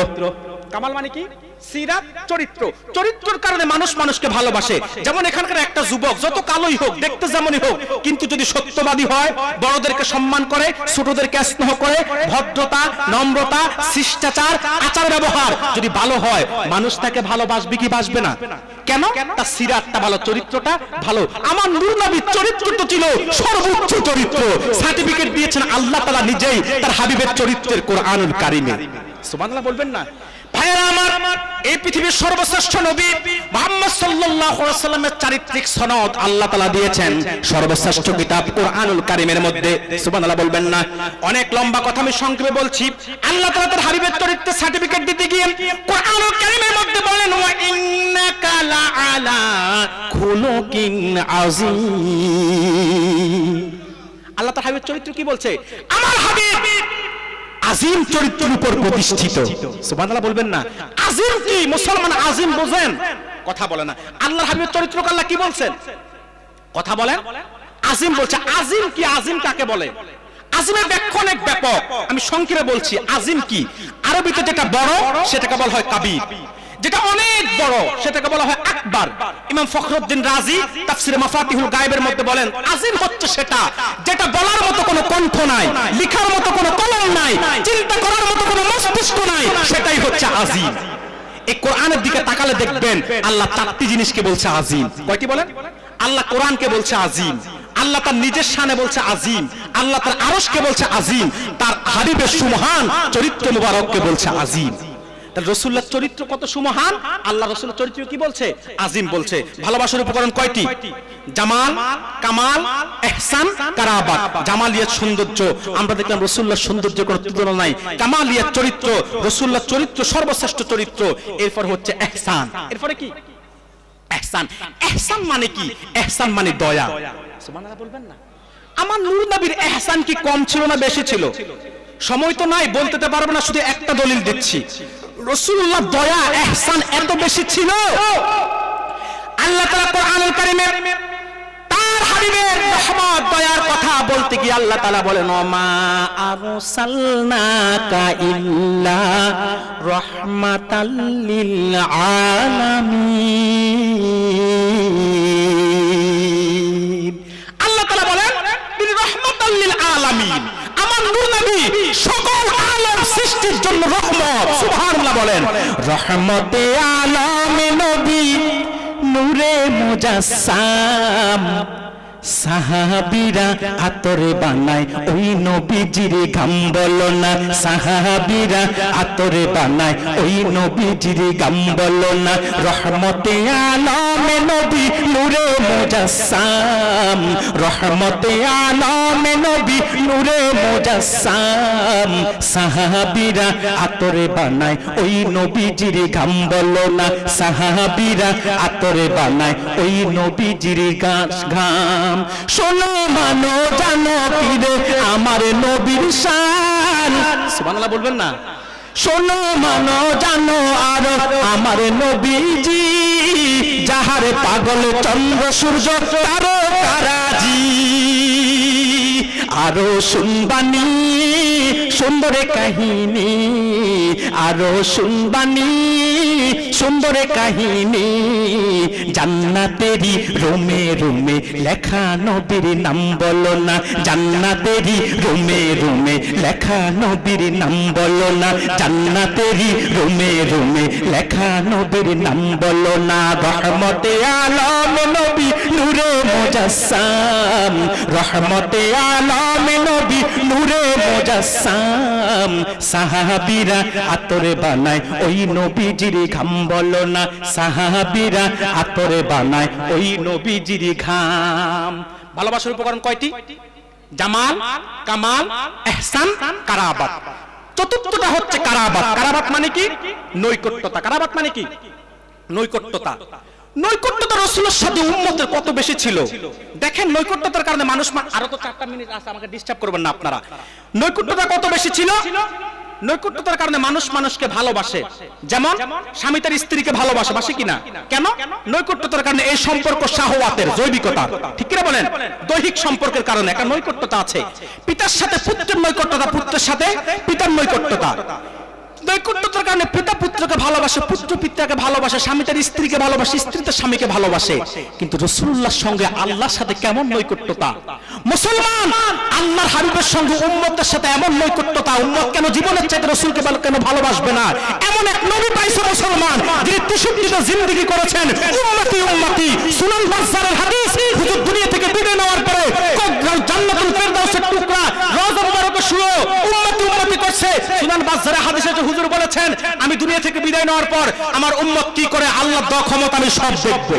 কামাল মানে কি সিরাত চরিত্র চরিত্রের কারণে মানুষ মানুষকে ভালোবাসে যেমন এখানকার একটা যুবক যত কালোই হোক দেখতে যেমনই হোক কিন্তু যদি সত্যবাদী হয় বড়দেরকে সম্মান করে ছোটদেরকে স্নেহ করে ভদ্রতা নম্রতা শিষ্টাচার আচার ব্যবহার যদি ভালো হয় মানুষ তাকে ভালোবাসবে কি বাসবে না কেন তার সিরাতটা ভালো চরিত্রটা ভালো আমার নূর নবীর চরিত্র তো ছিল সর্বোচ্চ চরিত্র সার্টিফিকেট দিয়েছেন আল্লাহ তাআলা নিজেই তার হাবিবের চরিত্রের কোরআনুল কারীমে সুবহানাল্লাহ বলবেন না ভাইরা আমার এই পৃথিবীর সর্বশ্রেষ্ঠ নবী মুহাম্মদ সাল্লাল্লাহু আলাইহি ওয়াসাল্লামের চারিত্রিক সনদ আল্লাহ তাআলা দিয়েছেন সর্বশ্রেষ্ঠ কিতাব কোরআনুল কারীমের মধ্যে সুবহানাল্লাহ বলবেন না অনেক লম্বা কথা আমি সংক্ষেপে বলছি আল্লাহ তাআলা তার হাবিবের চরিত্রের সার্টিফিকেট দিতে গিয়ে কোরআনুল কারীমের মধ্যে বলেন ওয়া ইন্নাকা লাআলা খুলুকিন আযীম আল্লাহ তার হাবিবের চরিত্র কি বলছে আমার হাবিব আজিম চরিত্রের উপর প্রতিষ্ঠিত সুবহানাল্লাহ বলবেন না আজিম কি মুসলমান আজিম বোঝেন কথা বলে না আল্লাহর হাবিবের চরিত্রকে আল্লাহ কি বলছেন কথা বলেন আজিম বলছে আজিম কি আজিম কাকে বলে আজিমের ব্যাখ্যা অনেক ব্যাপক আমি সংক্ষেপে বলছি আজিম কি আরবিতে যেটা বড় সেটাকে বলা হয় কাবীর যেটা অনেক বড় সেটাকে বলা হয় আকবার ইমাম ফখরুদ্দিন রাজি তাফসিরে মাফাতিহুল গায়বের মধ্যে বলেন আজিম হচ্ছে সেটা যেটা বলার মতো কোনো কণ্ঠ নাই লেখার মতো কোনো কলম নাই চিন্তা করার মতো কোনো মস্তিষ্ক নাই সেটাই হচ্ছে আজিম এই কোরআনের দিকে তাকালে দেখবেন আল্লাহ চারটি জিনিসকে বলছে আজিম কয়টি বলেন আল্লাহ কোরআনকে বলছে আজিম আল্লাহ তার নিজের শানে বলছে আজিম আল্লাহ তার আরশকে বলছে আজিম তার হাবিবের সুমহান চরিত্র মুবারককে বলছে আজিম তার রাসূলুল্লাহর চরিত্র কত সুমহান আল্লাহ রাসূলের চরিত্র কি বলছে আজিম বলছে ভালোবাসার উপকরণ কয়টি জামাল কামাল ইহসান কারাবাত জামালিয়াত সৌন্দর্য আমরা দেখলাম রাসূলুল্লাহর সৌন্দর্যের কোনো তুলনা নাই কামালিয়াত চরিত্র রাসূলুল্লাহর চরিত্র সর্বশ্রেষ্ঠ চরিত্র এরপর হচ্ছে ইহসান এরপরে কি ইহসান ইহসান মানে কি ইহসান মানে দয়া সুবহানাল্লাহ বলবেন না আমার নূর নবীর ইহসান কি কম ছিল না বেশি ছিল সময় তো নাই বলতে পারবো না শুধু একটা দলিল দিচ্ছি রাসূলুল্লাহ দয়া ইহসান এত বেশি ছিল আল্লাহ তাআলা কোরআনুল কারীমে তার হাবিবের রহমত দয়ার কথা বলতে গিয়ে আল্লাহ তাআলা বলেন মা আরসালনাকা ইল্লা রাহমাতাল লিল আলামিন আল্লাহ তাআলা বলেন আলামিন। আমার নূর নবী সকল আলম সৃষ্টির জন্য রহমত। সুবহানাল্লাহ বলেন। রহমতে আলম নবী নূরে মুজাসসাম, সাহাবীরা আতরে বানায় ওই নবীজির ঘাম বলো না, সাহাবীরা আতরে বানায় ওই নবীজির ঘাম বলো না। রহমতে আলম নবী নূরে মুজাসসাম, রহমতে আলম নবী নূরে মুজাসসাম, সাহাবীরা আতরে বানায় ওই নবীজির ঘাম বলো না, সাহাবীরা আতরে বানায় ওই নবীজির ঘাম। শোনো মানো জানো পীরে আমার নবীর শান, সুবহানাল্লাহ বলবেন না? শোনো মানো জানো আর আমার নবীজি, যাহারে পাগল চন্দ্র সূর্য তারকারাজি। আরো শুনবানি সুন্দর কাহিনী, আরো শুনবানি সুন্দর কাহিনী, জান্নাতেরি রুমে রুমে লেখা নবীর নাম বলো না, জান্নাতেরি রুমে রুমে লেখা নবীর নাম বলো না, জান্নাতেরি রুমে রুমে লেখা নবীর নাম বলো না। রহমতে আলম নবী নূরে মুজাসসাম, রহমতে আলম নবী নূরে মুজাসসাম, সাহাবীরা আতরে বানায় ওই নবীজির ঘাম বলো না, সাহাবীরা আতরে বানায় ওই নবীজির ঘাম। ভালোবাসার উপকরণ কয়টি? জামাল, কামাল, ইহসান, কারাবাত। চতুর্থটা হচ্ছে কারাবাত। কারাবাত মানে কি? নৈকট্যতা। কারাবাত মানে কি? নৈকট্যতা। নৈকট্যতা রাসূলের সাথে উম্মতের কত বেশি ছিল দেখেন। নৈকট্যতার কারণে মানুষ, আরো তো 4টা মিনিট আছে, আমাকে ডিস্টার্ব করবেন না আপনারা। নৈকট্যতা কত বেশি ছিল? নৈকট্যতার কারণে মানুষ মানুষকে ভালোবাসে। যেমন স্বামী তার স্ত্রীকে ভালোবাসে, বাসে কিনা? কেন? নৈকট্যতার কারণে। এই সম্পর্ক শাহওয়াতের, জৈবিকতা, ঠিক কিনা বলেন? দৈহিক সম্পর্কের কারণে একটা নৈকট্যতা আছে। পিতার সাথে পুত্রের নৈকট্যতা, পুত্রের সাথে পিতার নৈকট্যতা। নৈকট্যতার কারণে পিতা পুত্রকে ভালোবাসে, পুত্র পিতাকে ভালোবাসে, স্বামী তার স্ত্রীকে ভালোবাসে, স্ত্রী তার স্বামীকে ভালোবাসে। কিন্তু রাসূলুল্লাহর সঙ্গে আল্লাহর সাথে কেমন নৈকট্যতা! মুসলমান আল্লাহর হাবিবের সঙ্গে উম্মতের সাথে এমন নৈকট্যতা, উম্মত কেন জীবনের চাইতে রাসূলকে কেন ভালোবাসবে না? এমন এক নবী পাইছে মুসলমান, যিনি 63টা জিন্দেগি করেছেন উম্মতি উম্মতি। সুনান বাযযারের হাদিস, হুজুর দুনিয়া থেকে বিদায় নেওয়ার পরে জান্নাতুল ফেরদাউসের টুকরা রওজা মুবারকে শুয়ে উম্মতি উম্মতি করছে। সুনান বাযযারের হাদিসে হুজুর বলেছেন, আমি দুনিয়া থেকে বিদায় নেওয়ার পর আমার উম্মত কি করে আল্লাহর দেওয়া ক্ষমতা আমি সব দেখব।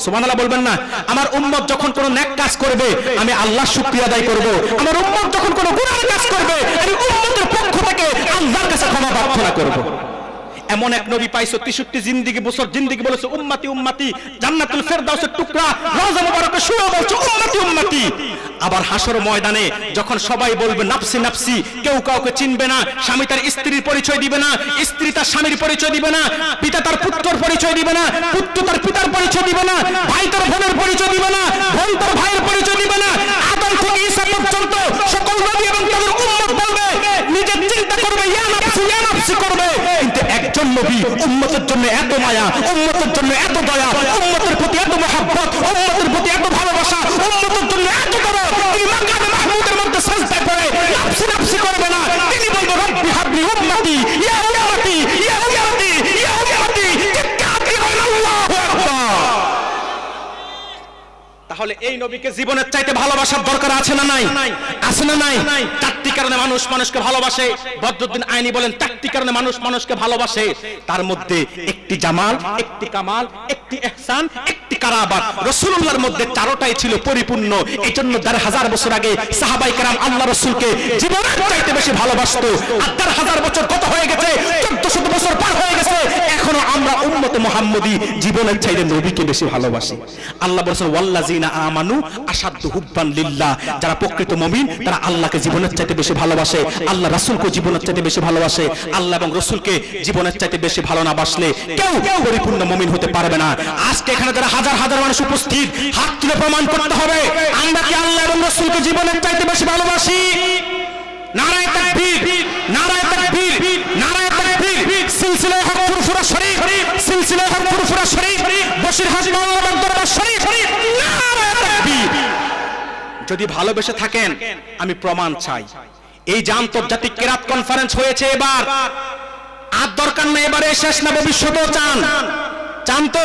সুবহানাল্লাহ বলবেন না? আমার উম্মত যখন কোনো নেক কাজ করবে আমি আল্লাহর শুকরিয়া আদায় করব। আমার উম্মত যখন কোনো গুনাহ কাজ করবে আমি উম্মতের পক্ষ থেকে আল্লাহর কাছে ক্ষমা প্রার্থনা করব। এমন এক নবী পাইছো 63 জিন্দেগি বছর জিন্দেগি বলেছে উম্মতি উম্মতি, জান্নাতুল ফেরদাউসের টুকরা রওজা মুবারকে শুয়ে বলছে উম্মতি উম্মতি। আবার হাসর ময়দানে যখন সবাই বলবে নাফসি নাফসি, কেউ কাউকে চিনবে না, স্বামী তার স্ত্রীর পরিচয় দিবে না, স্ত্রী তার স্বামীর পরিচয় দিবে না, পিতা তার পুত্রের পরিচয় দিবে না, পুত্র তার পিতার পরিচয় দিবে না, ভাই তার বোনের পরিচয় দিবে না, বোন তার ভাইয়ের পরিচয় দিবে না। আদম থেকে ঈসা পর্যন্ত সকল নবী এবং তাদের উম্মত বলবে, নিজের চিন্তা করবে, ইয়া নাফসি করবে। কিন্তু একজন নবী উম্মতের জন্য এত মায়া, উম্মতের জন্য এত দয়া, উম্মতের প্রতি এত মহব্বত, উম্মতের প্রতি এত ভালোবাসা, উম্মতের জন্য এত দরদ, তিনি মাকামে মাহমুদের মধ্যে সাজদায় পড়ে নাফসি নাফসি করবে না। তিনি বলবে রব্বি হাবলি উম্মতি, ইয়া উম্মতি, ইয়া উম্মতি, ইয়া উম্মতি, চিৎকার দিয়ে আল্লাহু আকবার। তাহলে এই নবীকে জীবনের চাইতে ভালোবাসার দরকার আছে না নাই? আছে না নাই? 4টি কারণে মানুষ মানুষকে ভালোবাসে। বদরুদ্দিন আইনি বলেন 4টি কারণে মানুষ মানুষকে ভালোবাসে। তার মধ্যে একটি জামাল, একটি কামাল, একটি ইহসান, একটি কারাবাত। রাসূলুল্লাহর মধ্যে 4টাই ছিল পরিপূর্ণ। এইজন্য 1000 বছর আগে সাহাবায়ে কেরাম আল্লাহ রাসূলকে জীবনের চাইতে বেশি ভালোবাসতো। আর 1000 বছর কত হয়ে গেছে? 1400 বছর পার হয়ে গেছে। এখনো আমরা উম্মতে মুহাম্মদী জীবনের চাইতে নবীকে বেশি ভালোবাসি। আল্লাহ বলেছেন ওয়াল্লাযিনা আমানু আশাদ্দু হুব্বান লিল্লাহ, যারা প্রকৃত মুমিন তারা আল্লাহকে জীবনের চাইতে বেশি ভালোবাসে, আল্লাহ রাসূলকে জীবনের চাইতে বেশি ভালোবাসে। আল্লাহ এবং রাসূলকে জীবনের চাইতে বেশি ভালো না বাসলে কেউ পরিপূর্ণ মুমিন হতে পারবে না। আজকে এখানে যারা হাজার হাজার মানুষ উপস্থিত, হাত তুলে প্রমাণ করতে হবে আমরা কি আল্লাহ এবং রাসূলকে জীবনের চাইতে বেশি ভালোবাসি? নারায়ে তাকবীর, নারায়ে তাকবীর, নারায়ে তাকবীর। সিলসিলায়ে হক ফুরফুরা শরীফ, সিলসিলায়ে হক ফুরফুরা শরীফ, বশিরহাট মাওলানা দরবার শরীফ, নারায়ে তাকবীর। যদি ভালোবেসে থাকেন আমি প্রমাণ চাই। এই যে আন্তর্জাতিক কেরাত কনফারেন্স হয়েছে এবার, আর দরকার নেই এবারে শেষ না ভবিষ্যতেও চান তো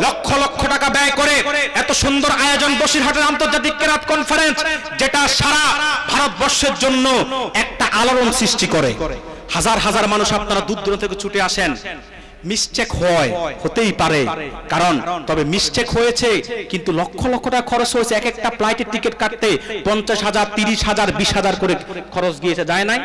লক্ষ লক্ষ টাকা ব্যয় করে এত সুন্দর আয়োজন বসিরহাটের আন্তর্জাতিক কেরাত কনফারেন্স, যেটা সারা ভারতবর্ষের জন্য একটা আলোড়ন সৃষ্টি করে। হাজার হাজার মানুষ আপনারা দূর দূরান্ত থেকে ছুটে আসেন। মিস্টেক হতেই পারে, কারণ তবে মিস্টেক হয়েছে, কিন্তু লক্ষ লক্ষ টাকা খরচ হয়েছে। এক একটা ফ্লাইটের টিকিট কাটতে 50,000, 30,000, 20,000 করে খরচ গিয়েছে, যায় নাই?